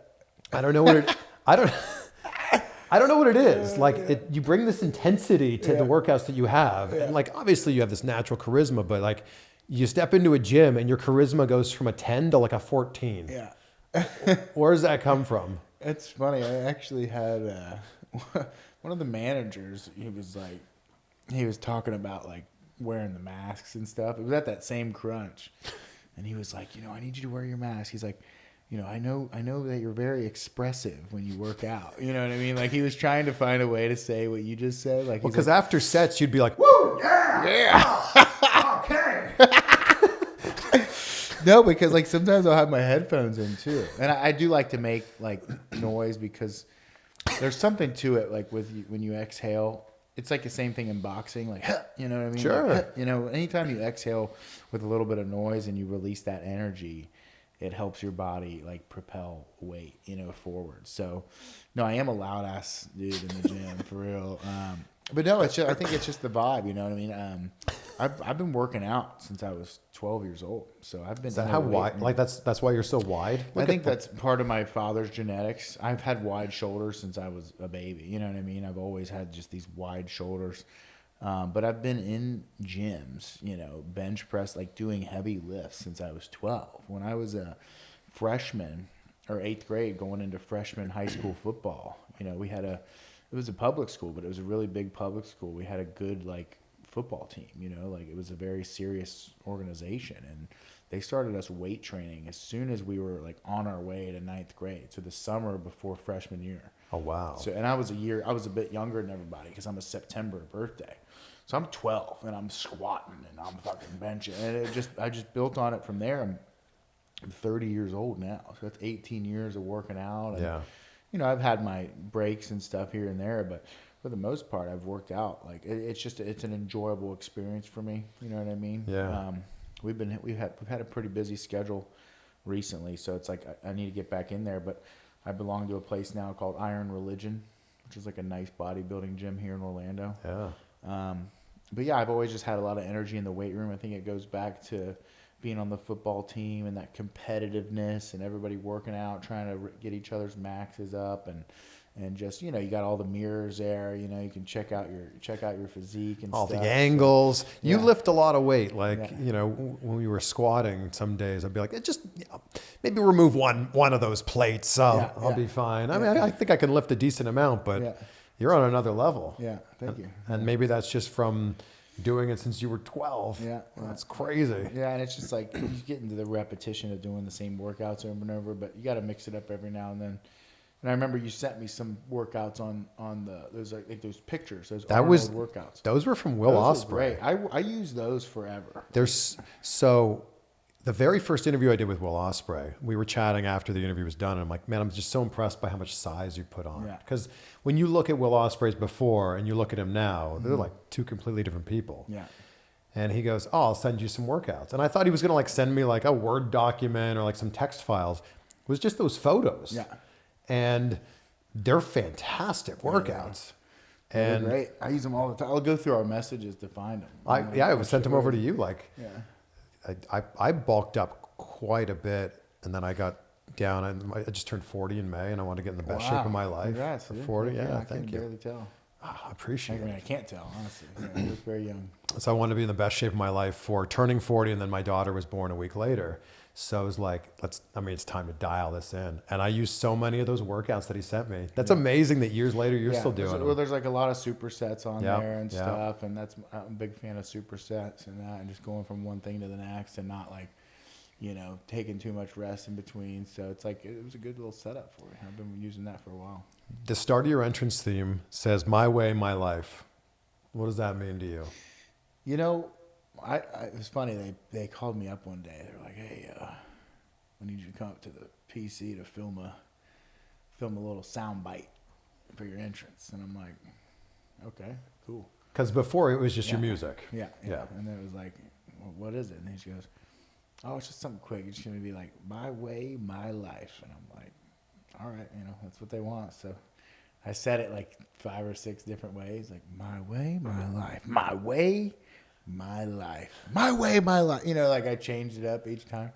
I don't know what it. I don't know what it is. Like, you bring this intensity to the workouts that you have, and like obviously you have this natural charisma, but like you step into a gym and your charisma goes from a 10 to like a 14. Yeah. Where does that come from? It's funny. I actually had one of the managers. He was talking about like wearing the masks and stuff. It was at that same Crunch, and he was like, you know, I need you to wear your mask. He's like, you know, I know that you're very expressive when you work out. You know what I mean? Like, he was trying to find a way to say what you just said. Like, because after sets you'd be like, "Woo, yeah, okay." No, because like sometimes I'll have my headphones in too, and I do like to make like noise because there's something to it. Like when you exhale, it's like the same thing in boxing. Like you know what I mean? Sure. Like, anytime you exhale with a little bit of noise and you release that energy, it helps your body like propel weight, forward. So, no, I am a loud ass dude in the gym for real. But no, I think it's just the vibe. You know what I mean? I've been working out since I was 12 years old. So I've been. Is that how wide? Like that's why you're so wide? I think that's part of my father's genetics. I've had wide shoulders since I was a baby. You know what I mean? I've always had just these wide shoulders. But I've been in gyms, bench press, like doing heavy lifts since I was 12. When I was a freshman or 8th grade going into freshman high school football, it was a public school, but it was a really big public school. We had a good like football team, it was a very serious organization, and they started us weight training as soon as we were like on our way to 9th grade. So the summer before freshman year. Oh, wow. So, and I was a bit younger than everybody because I'm a September birthday. So I'm 12 and I'm squatting and I'm fucking benching, and I just built on it from there. I'm 30 years old now, so that's 18 years of working out. And, yeah. I've had my breaks and stuff here and there, but for the most part, I've worked out. Like it's an enjoyable experience for me. You know what I mean? Yeah. We've had a pretty busy schedule recently, so it's like I need to get back in there. But I belong to a place now called Iron Religion, which is like a nice bodybuilding gym here in Orlando. Yeah. But yeah, I've always just had a lot of energy in the weight room. I think it goes back to being on the football team and that competitiveness and everybody working out, trying to get each other's maxes up, and just, you got all the mirrors there, you can check out your physique and all stuff. the angles. So, you yeah. lift a lot of weight. Like, when we were squatting some days, I'd be like, just maybe remove one of those plates. I'll be fine. I mean, I think I can lift a decent amount, but you're on another level. Yeah. Thank you. And maybe that's just from doing it since you were 12. Yeah. That's crazy. Yeah. And it's just like, you get into the repetition of doing the same workouts over and over, but you got to mix it up every now and then. And I remember you sent me some workouts on those those pictures, those workouts. Those were from Will Ospreay. Great. I use those forever. So the very first interview I did with Will Ospreay, we were chatting after the interview was done, and I'm like, man, I'm just so impressed by how much size you put on. Because when you look at Will Ospreay's before and you look at him now, they're like two completely different people. Yeah. And he goes, oh, I'll send you some workouts. And I thought he was going to like send me like a Word document or like some text files. It was just those photos. Yeah. And they're fantastic workouts. And they're great. I use them all the time. I'll go through our messages to find them. I sent them over to you. Like, yeah. I bulked up quite a bit, and then I got down. And I just turned 40 in May, and I wanted to get in the best shape of my life. Congrats, for 40, I thank you. I can barely tell. I appreciate it. I can't tell, honestly. Yeah, you look very young. So I wanted to be in the best shape of my life for turning 40, and then my daughter was born a week later. So I was like, it's time to dial this in. And I used so many of those workouts that he sent me. That's amazing that years later you're still doing them. Well, there's like a lot of supersets on there and stuff. And I'm a big fan of supersets and that, and just going from one thing to the next and not like, taking too much rest in between. So it's like, it was a good little setup for me. I've been using that for a while. The start of your entrance theme says, "My way, my life." What does that mean to you? It was funny. They called me up one day. They were like, "Hey, I need you to come up to the PC to film a little sound bite for your entrance." And I'm like, "Okay, cool." Because before it was just your music. Yeah. And then it was like, well, "What is it?" And he goes, "Oh, it's just something quick. It's gonna be like my way, my life." And I'm like, "All right, that's what they want." So I said it like 5 or 6 different ways, like my way, my life, my way. My life, my way, my life. Like I changed it up each time.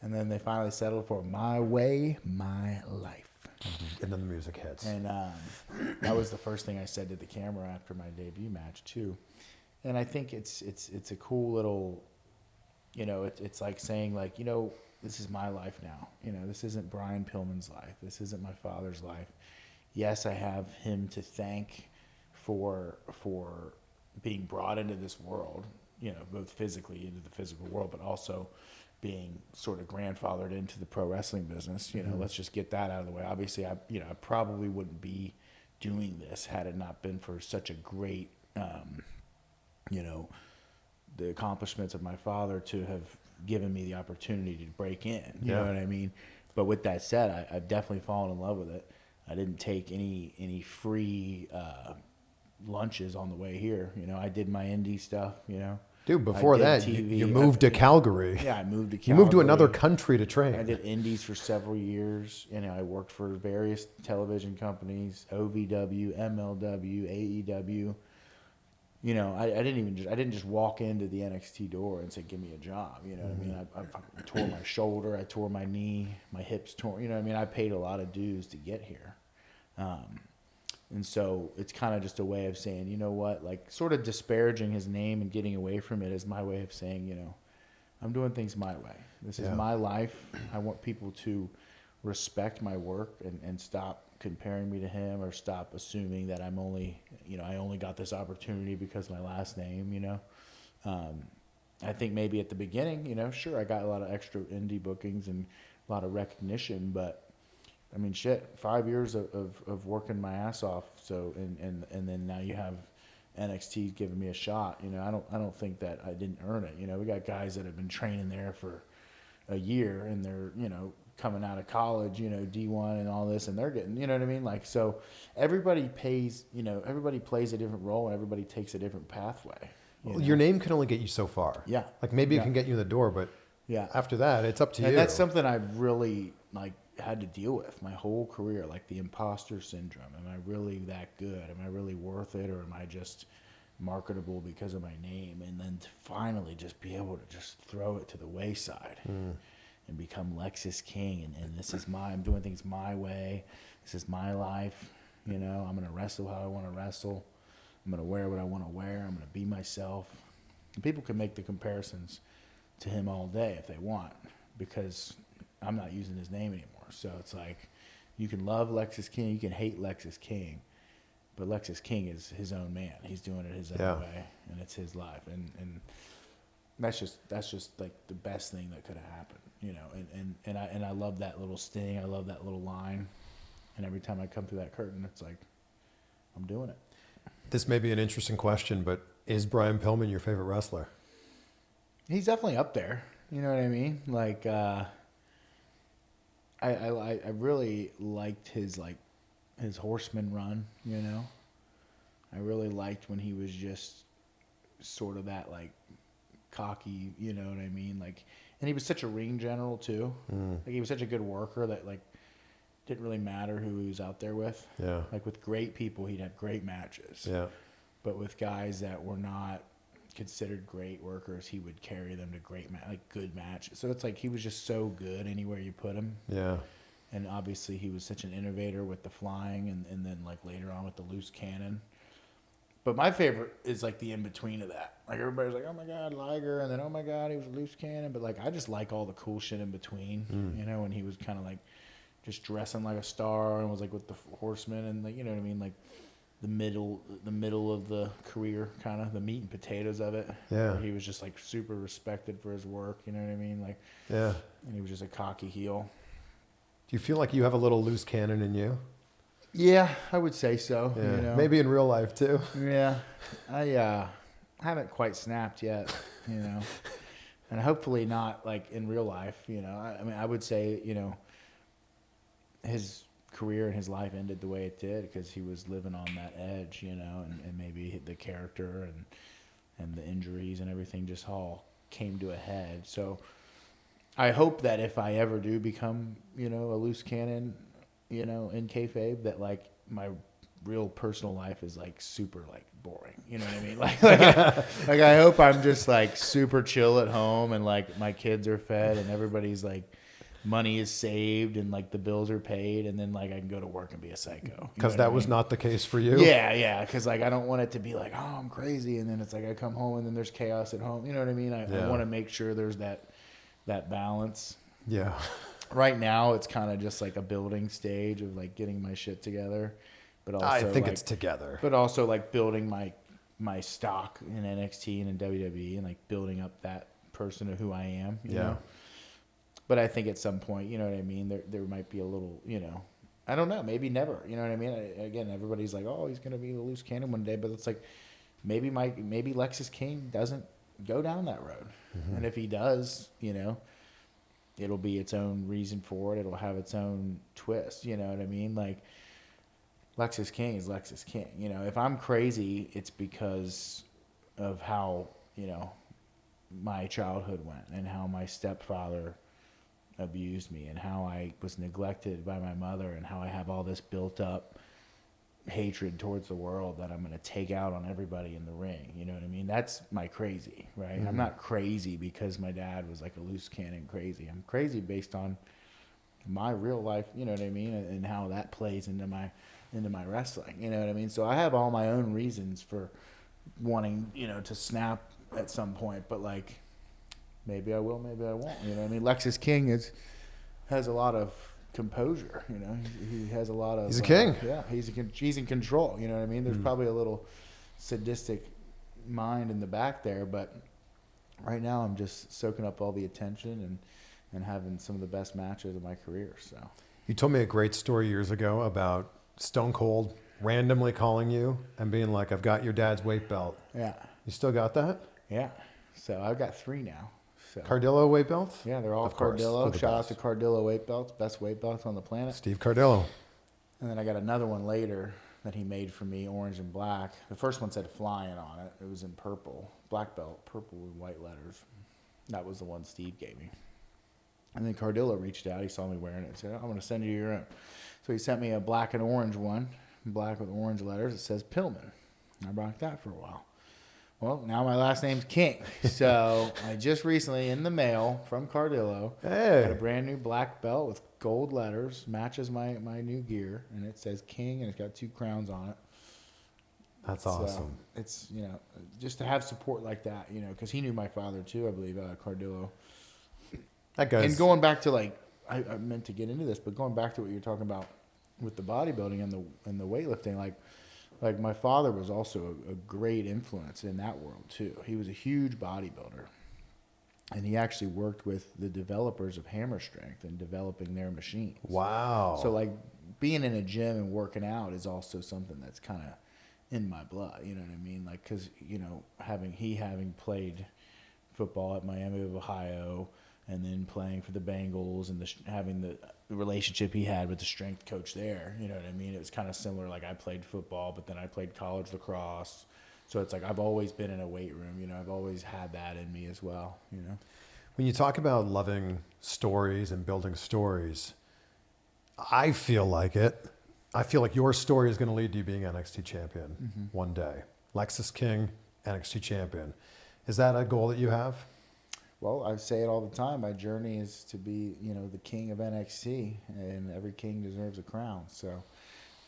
And then they finally settled for my way, my life. Mm-hmm. And then the music hits. And that was the first thing I said to the camera after my debut match too. And I think it's a cool little, it's like saying like, this is my life now. This isn't Brian Pillman's life. This isn't my father's life. Yes, I have him to thank for being brought into this world, both physically into the physical world, but also being sort of grandfathered into the pro wrestling business. Let's just get that out of the way. Obviously, I probably wouldn't be doing this had it not been for such a great, the accomplishments of my father to have given me the opportunity to break in. You know what I mean? But with that said, I've definitely fallen in love with it. I didn't take any free lunches on the way here. You know, I did my indie stuff, you know. Dude, before that, you moved to Calgary. Yeah, I moved to Calgary. You moved to another country to train. I did indies for several years. You know, I worked for various television companies, OVW, MLW, AEW. You know, I didn't just walk into the NXT door and say, give me a job. You know what I mean? I tore my shoulder, I tore my knee, my hips tore. You know what I mean? I paid a lot of dues to get here. And so it's kind of just a way of saying, you know what, like sort of disparaging his name and getting away from it is my way of saying, you know, I'm doing things my way. This is my life. I want people to respect my work and stop comparing me to him or stop assuming that I'm only, you know, I only got this opportunity because of my last name, you know. I think maybe at the beginning, you know, sure, I got a lot of extra indie bookings and a lot of recognition, but I mean, shit, 5 years of working my ass off. So, and then now you have NXT giving me a shot. You know, I don't think that I didn't earn it. You know, we got guys that have been training there for a year and they're, you know, coming out of college, you know, D1 and all this, and they're getting, you know what I mean? Like, so everybody pays, you know, everybody plays a different role and everybody takes a different pathway. Well, your name can only get you so far. Yeah. Like maybe it can get you in the door, but after that, it's up to you. And that's something I've really, like, had to deal with my whole career, like the imposter syndrome. Am I really that good? Am I really worth it? Or am I just marketable because of my name? And then to finally just be able to just throw it to the wayside and become Lexis King. And this is I'm doing things my way. This is my life. You know, I'm going to wrestle how I want to wrestle. I'm going to wear what I want to wear. I'm going to be myself. And people can make the comparisons to him all day if they want, because I'm not using his name anymore. So it's like, you can love Lexis King, you can hate Lexis King, but Lexis King is his own man. He's doing it his own way, and it's his life. And that's just like the best thing that could have happened, you know. And I love that little sting. I love that little line. And every time I come through that curtain, it's like, I'm doing it. This may be an interesting question, but is Brian Pillman your favorite wrestler? He's definitely up there. You know what I mean? Like, I really liked his horseman run, you know. I really liked when he was just sort of that like cocky, you know what I mean? Like, and he was such a ring general too. Like he was such a good worker that like didn't really matter who he was out there with. Yeah. Like with great people, he'd have great matches. Yeah. But with guys that were not considered great workers, he would carry them to good matches. So it's like he was just so good anywhere you put him. Yeah. And obviously he was such an innovator with the flying and then like later on with the loose cannon. But my favorite is like the in-between of that. Like everybody's like, oh my God, Liger, and then oh my God, he was a loose cannon. But like I just like all the cool shit in between, you know, when he was kind of like just dressing like a star and was like with the horsemen and like, you know what I mean? Like the middle of the career, kind of the meat and potatoes of it. Yeah. Where he was just like super respected for his work, you know what I mean? Like, yeah. And he was just a cocky heel. Do you feel like you have a little loose cannon in you? Yeah, I would say so. Yeah. You know? Maybe in real life too. Yeah. I haven't quite snapped yet, you know. And hopefully not like in real life, you know. I mean, I would say, you know, his career and his life ended the way it did because he was living on that edge, you know, and maybe the character and the injuries and everything just all came to a head. So I hope that if I ever do become, you know, a loose cannon, you know, in kayfabe, that like my real personal life is like super like boring, you know what I mean? Like I hope I'm just like super chill at home and like my kids are fed and everybody's like money is saved and like the bills are paid and then like I can go to work and be a psycho. Because that was not the case for you? Yeah. Because like I don't want it to be like, oh, I'm crazy. And then it's like I come home and then there's chaos at home. You know what I mean? I want to make sure there's that balance. Yeah. Right now it's kind of just like a building stage of like getting my shit together. But also I think like, it's together. But also like building my stock in NXT and in WWE and like building up that person of who I am, you know? But I think at some point, you know what I mean, there might be a little, you know, I don't know, maybe never, you know what I mean? Again, everybody's like, oh, he's going to be a loose cannon one day, but it's like maybe Lexis King doesn't go down that road. And if he does, it'll be its own reason for it. It'll have its own twist. You know what I mean? Like, Lexis King is Lexis King. If I'm crazy, it's because of how, my childhood went and how my stepfather abused me and how I was neglected by my mother and how I have all this built up hatred towards the world that I'm going to take out on everybody in the ring. You know what I mean? That's my crazy, right? I'm not crazy because my dad was like a loose cannon crazy. I'm crazy based on my real life, you know what I mean? And how that plays into my wrestling, you know what I mean? So I have all my own reasons for wanting, to snap at some point, but like, maybe I will, maybe I won't, you know what I mean? Lexis King has a lot of composure, he has a lot of, he's a king. Yeah, he's in control, you know what I mean? There's probably a little sadistic mind in the back there, but right now I'm just soaking up all the attention and having some of the best matches of my career. So you told me a great story years ago about Stone Cold randomly calling you and being like, I've got your dad's weight belt. Yeah. You still got that? Yeah. So I've got 3 now. So. Cardillo weight belts? Yeah, they're all Cardillo. Shout out to Cardillo weight belts, best weight belts on the planet. Steve Cardillo. And then I got another one later that he made for me, orange and black. The first one said flying on it. It was in purple, black belt, purple with white letters. That was the one Steve gave me. And then Cardillo reached out. He saw me wearing it and said, I'm going to send you your own. So he sent me a black and orange one, black with orange letters. It says Pillman. I rocked that for a while. Well, now my last name's King. So I just recently, in the mail from Cardillo, got a brand new black belt with gold letters, matches my new gear, and it says King, and it's got 2 crowns on it. That's awesome. It's, just to have support like that, because he knew my father too, I believe, Cardillo. That goes. And going back to, like, I meant to get into this, but going back to what you're talking about with the bodybuilding and the weightlifting, like my father was also a great influence in that world too. He was a huge bodybuilder, and he actually worked with the developers of Hammer Strength and developing their machines. Wow. So like being in a gym and working out is also something that's kind of in my blood. You know what I mean? Like, cause having played football at Miami of Ohio, and then playing for the Bengals and having the relationship he had with the strength coach there, you know what I mean? It was kind of similar. Like I played football, but then I played college lacrosse. So it's like I've always been in a weight room, I've always had that in me as well, When you talk about loving stories and building stories, I feel like your story is going to lead to you being NXT champion one day. Lexis King, NXT champion. Is that a goal that you have? Well, I say it all the time. My journey is to be, the king of NXT, and every king deserves a crown. So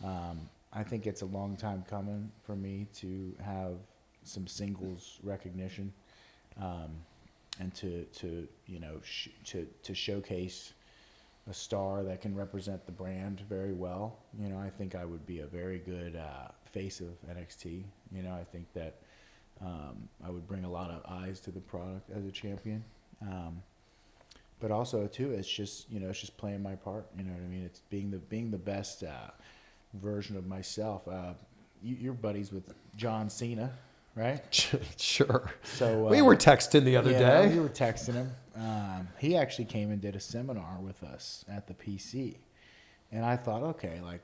I think it's a long time coming for me to have some singles recognition, and to showcase a star that can represent the brand very well. I think I would be a very good face of NXT. I think that I would bring a lot of eyes to the product as a champion. But also too, it's just playing my part. You know what I mean? It's being the best version of myself. You're buddies with John Cena, right? Sure. So we were texting the other day. We were texting him. He actually came and did a seminar with us at the PC, and I thought, okay, like,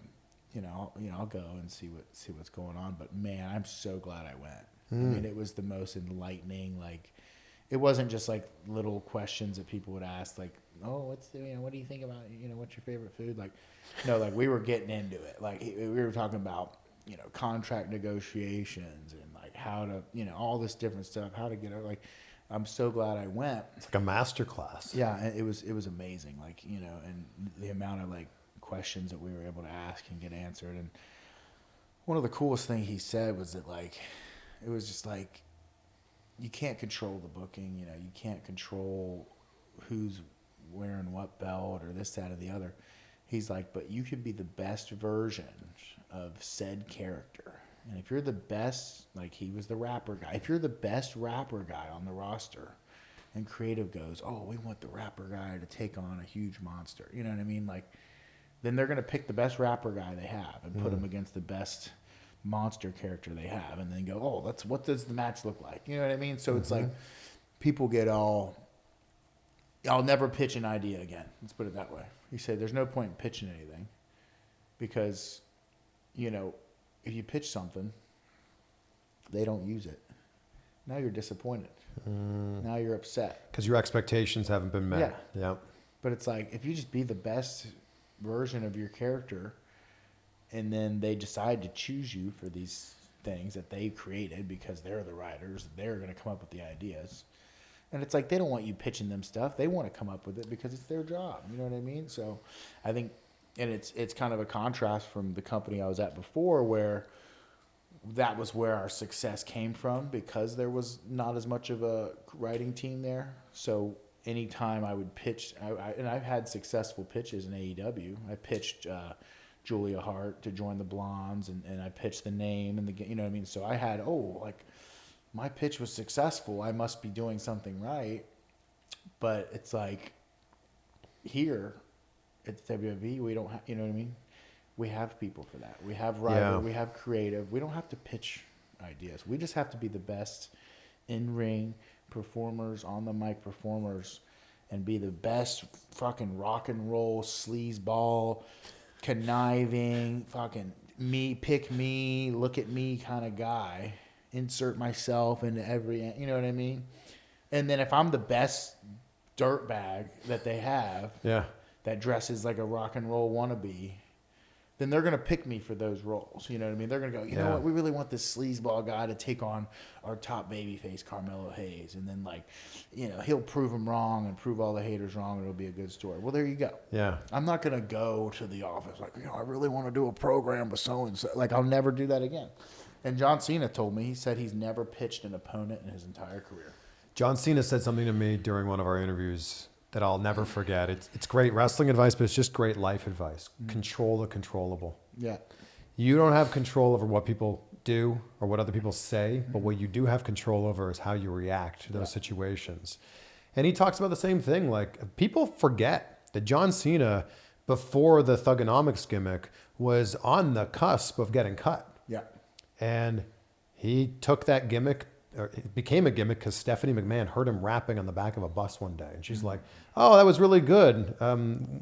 I'll go and see what's going on. But man, I'm so glad I went. I mean, it was the most enlightening. Like, it wasn't just like little questions that people would ask, like, oh, what do you think about, what's your favorite food? Like, no, like we were getting into it. Like we were talking about, contract negotiations and like how to, all this different stuff, how to get it. Like, I'm so glad I went. It's like a master class. Yeah, and it was amazing. Like, and the amount of like questions that we were able to ask and get answered. And one of the coolest things he said was that, like, it was just like, you can't control the booking, you can't control who's wearing what belt or this, that, or the other. He's like, but you can be the best version of said character. And if you're the best, like he was the rapper guy, if you're the best rapper guy on the roster and creative goes, oh, we want the rapper guy to take on a huge monster, you know what I mean? Like, then they're going to pick the best rapper guy they have and put him against the best monster character they have, and then go, oh, what does the match look like? You know what I mean? So it's like people get all, I'll never pitch an idea again. Let's put it that way. You say there's no point in pitching anything because, you know, if you pitch something, they don't use it. Now you're disappointed. Now you're upset. Because your expectations haven't been met. Yeah. But it's like, if you just be the best version of your character, and then they decide to choose you for these things that they created because they're the writers, they're going to come up with the ideas. And it's like, they don't want you pitching them stuff. They want to come up with it because it's their job. You know what I mean? So I think, and it's kind of a contrast from the company I was at before, where that was where our success came from because there was not as much of a writing team there. So anytime I would pitch, and I've had successful pitches in AEW. I pitched Julia Hart to join the Blondes, and I pitched the name and you know what I mean? So I had, my pitch was successful. I must be doing something right. But it's like, here at WWE, we don't have, you know what I mean? We have people for that. We have writer, we have creative. We don't have to pitch ideas. We just have to be the best in-ring performers, on the mic performers, and be the best fucking rock and roll, sleazeball, conniving, fucking pick me, look at me kind of guy. Insert myself into every, you know what I mean? And then if I'm the best dirtbag that they have, that dresses like a rock and roll wannabe, then they're going to pick me for those roles. You know what I mean? They're going to go, you know what? We really want this sleazeball guy to take on our top babyface, Carmelo Hayes. And then, like, you know, he'll prove them wrong and prove all the haters wrong, and it'll be a good story. Well, there you go. Yeah. I'm not going to go to the office like, you know, I really want to do a program with so-and-so. Like, I'll never do that again. And John Cena told me, he said he's never pitched an opponent in his entire career. John Cena said something to me during one of our interviews that I'll never forget. It's great wrestling advice, but it's just great life advice. Control the controllable. Yeah. You don't have control over what people do or what other people say, but what you do have control over is how you react to those situations. And he talks about the same thing. Like, people forget that John Cena, before the Thugonomics gimmick, was on the cusp of getting cut. Yeah. And he took that gimmick, or it became a gimmick because Stephanie McMahon heard him rapping on the back of a bus one day. And she's like, oh, that was really good.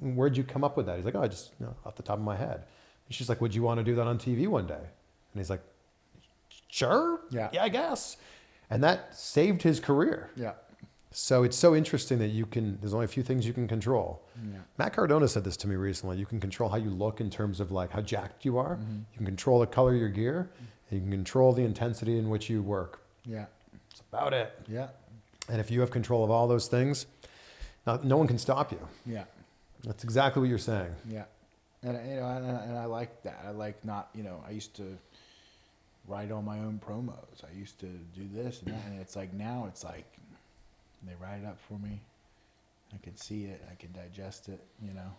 Where'd you come up with that? He's like, oh, I just, off the top of my head. And she's like, would you want to do that on TV one day? And he's like, sure. Yeah, I guess. And that saved his career. Yeah. So it's so interesting that there's only a few things you can control. Yeah. Matt Cardona said this to me recently. You can control how you look in terms of like how jacked you are. Mm-hmm. You can control the color of your gear. You can control the intensity in which you work. Yeah. That's about it. Yeah. And if you have control of all those things, no one can stop you. Yeah. That's exactly what you're saying. Yeah. And, you know, and I like that. I like not, you know, I used to write all my own promos. I used to do this and that. And it's like, now it's like, they write it up for me. I can see it. I can digest it, you know.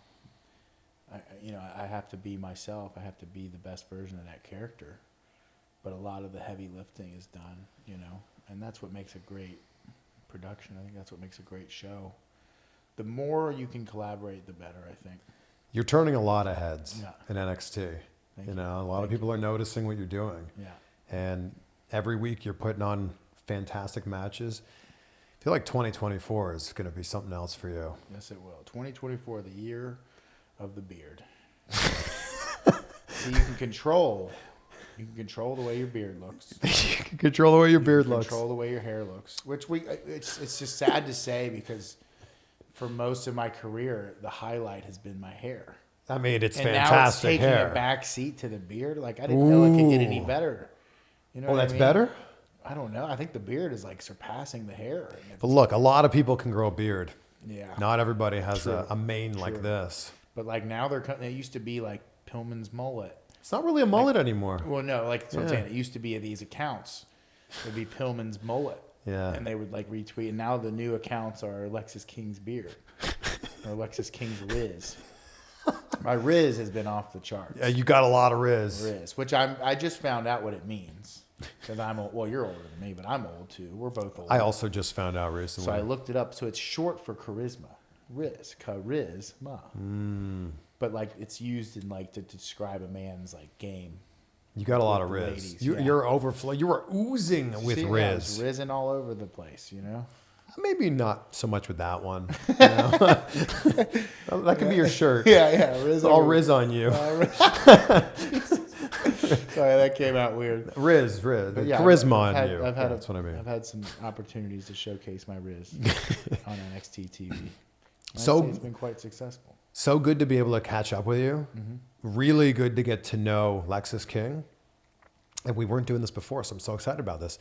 I have to be myself. I have to be the best version of that character. But a lot of the heavy lifting is done, you know. And that's what makes a great production. I think that's what makes a great show. The more you can collaborate, the better, I think. You're turning a lot of heads in NXT. Thank you. A lot of people are noticing what you're doing. Yeah. And every week you're putting on fantastic matches. I feel like 2024 is going to be something else for you. Yes, it will. 2024, the year of the beard. So you can control the way your beard looks. You can control the way your beard looks. Control the way your hair looks. Which it's just sad to say because for most of my career, the highlight has been my hair. I mean, it's and fantastic now it's taking hair. a back seat to the beard. Like, I didn't know it could get any better. You know what that's I mean? better? I don't know. I think the beard is like surpassing the hair. But look, a lot of people can grow a beard. Yeah. Not everybody has a mane like this. But like now they used to be like Pillman's mullet. It's not really a mullet anymore. Well, no, like that's what I'm saying. It used to be these accounts. It would be Pillman's mullet. Yeah. And they would like retweet. And now the new accounts are Lexis King's beard. Or Lexis King's Riz. My Riz has been off the charts. Yeah, you got a lot of Riz. Which I just found out what it means. Because I'm old. Well, you're older than me, but I'm old too. We're both old. I also just found out recently. So I looked it up. So it's short for charisma. Riz. Charisma. But like it's used in like to describe a man's like game You got a lot of Riz. You're overflow. You were oozing with Riz. I was rizzing all over the place, you know? Maybe not so much with that one. You know? That could be your shirt. Yeah. Riz all Riz on you. Sorry, that came out weird. Riz. Yeah, Charisma on you. That's what I mean. I've had some opportunities to showcase my Riz on NXT TV. So it's been quite successful. So good to be able to catch up with you. Mm-hmm. Really good to get to know Lexis King. And we weren't doing this before, so I'm so excited about this.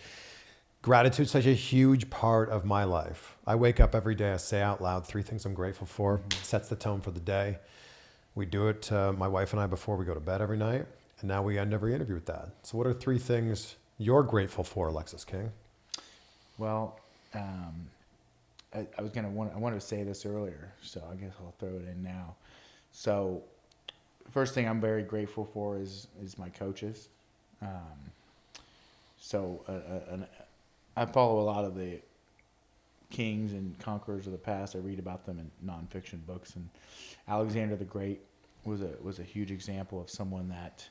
Gratitude's such a huge part of my life. I wake up every day, I say out loud 3 things I'm grateful for. Mm-hmm. It sets the tone for the day. We do it, my wife and I, before we go to bed every night. And now we end every interview with that. So what are 3 things you're grateful for, Lexis King? Well, I wanted to say this earlier, so I guess I'll throw it in now. So, first thing I'm very grateful for is my coaches. I follow a lot of the kings and conquerors of the past. I read about them in nonfiction books, and Alexander the Great was a huge example of someone that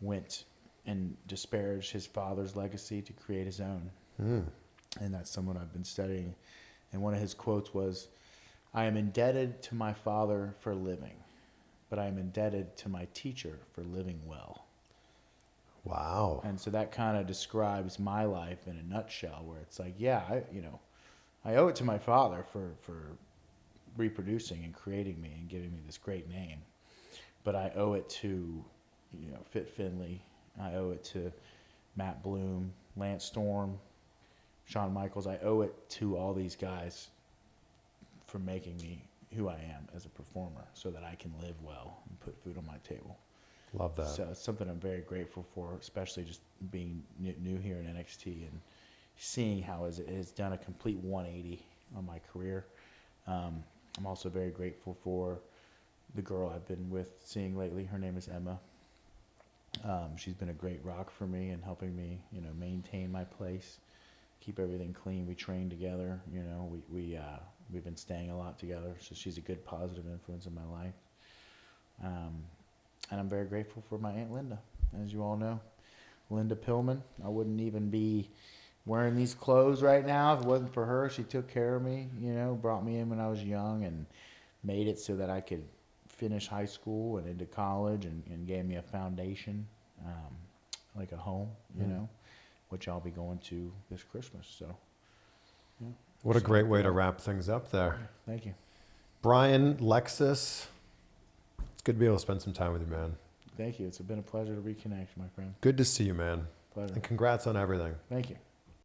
went and disparaged his father's legacy to create his own. And that's someone I've been studying. And one of his quotes was, "I am indebted to my father for living, but I am indebted to my teacher for living well." Wow. And so that kind of describes my life in a nutshell, where it's like, yeah, I owe it to my father for reproducing and creating me and giving me this great name. But I owe it to, Fit Finlay. I owe it to Matt Bloom, Lance Storm, Shawn Michaels. I owe it to all these guys for making me who I am as a performer so that I can live well and put food on my table. Love that. So it's something I'm very grateful for, especially just being new here in NXT and seeing how it has done a complete 180 on my career. I'm also very grateful for the girl I've been seeing lately. Her name is Emma. She's been a great rock for me and helping me, maintain my place, keep everything clean. We train together, we've been staying a lot together, so she's a good positive influence in my life. And I'm very grateful for my Aunt Linda, as you all know. Linda Pillman. I wouldn't even be wearing these clothes right now if it wasn't for her. She took care of me, brought me in when I was young and made it so that I could finish high school and into college and gave me a foundation, like a home, which I'll be going to this Christmas. So, yeah. What a great way to wrap things up there. Thank you. Brian, Lexis, it's good to be able to spend some time with you, man. Thank you. It's been a pleasure to reconnect, my friend. Good to see you, man. Pleasure. And congrats on everything. Thank you.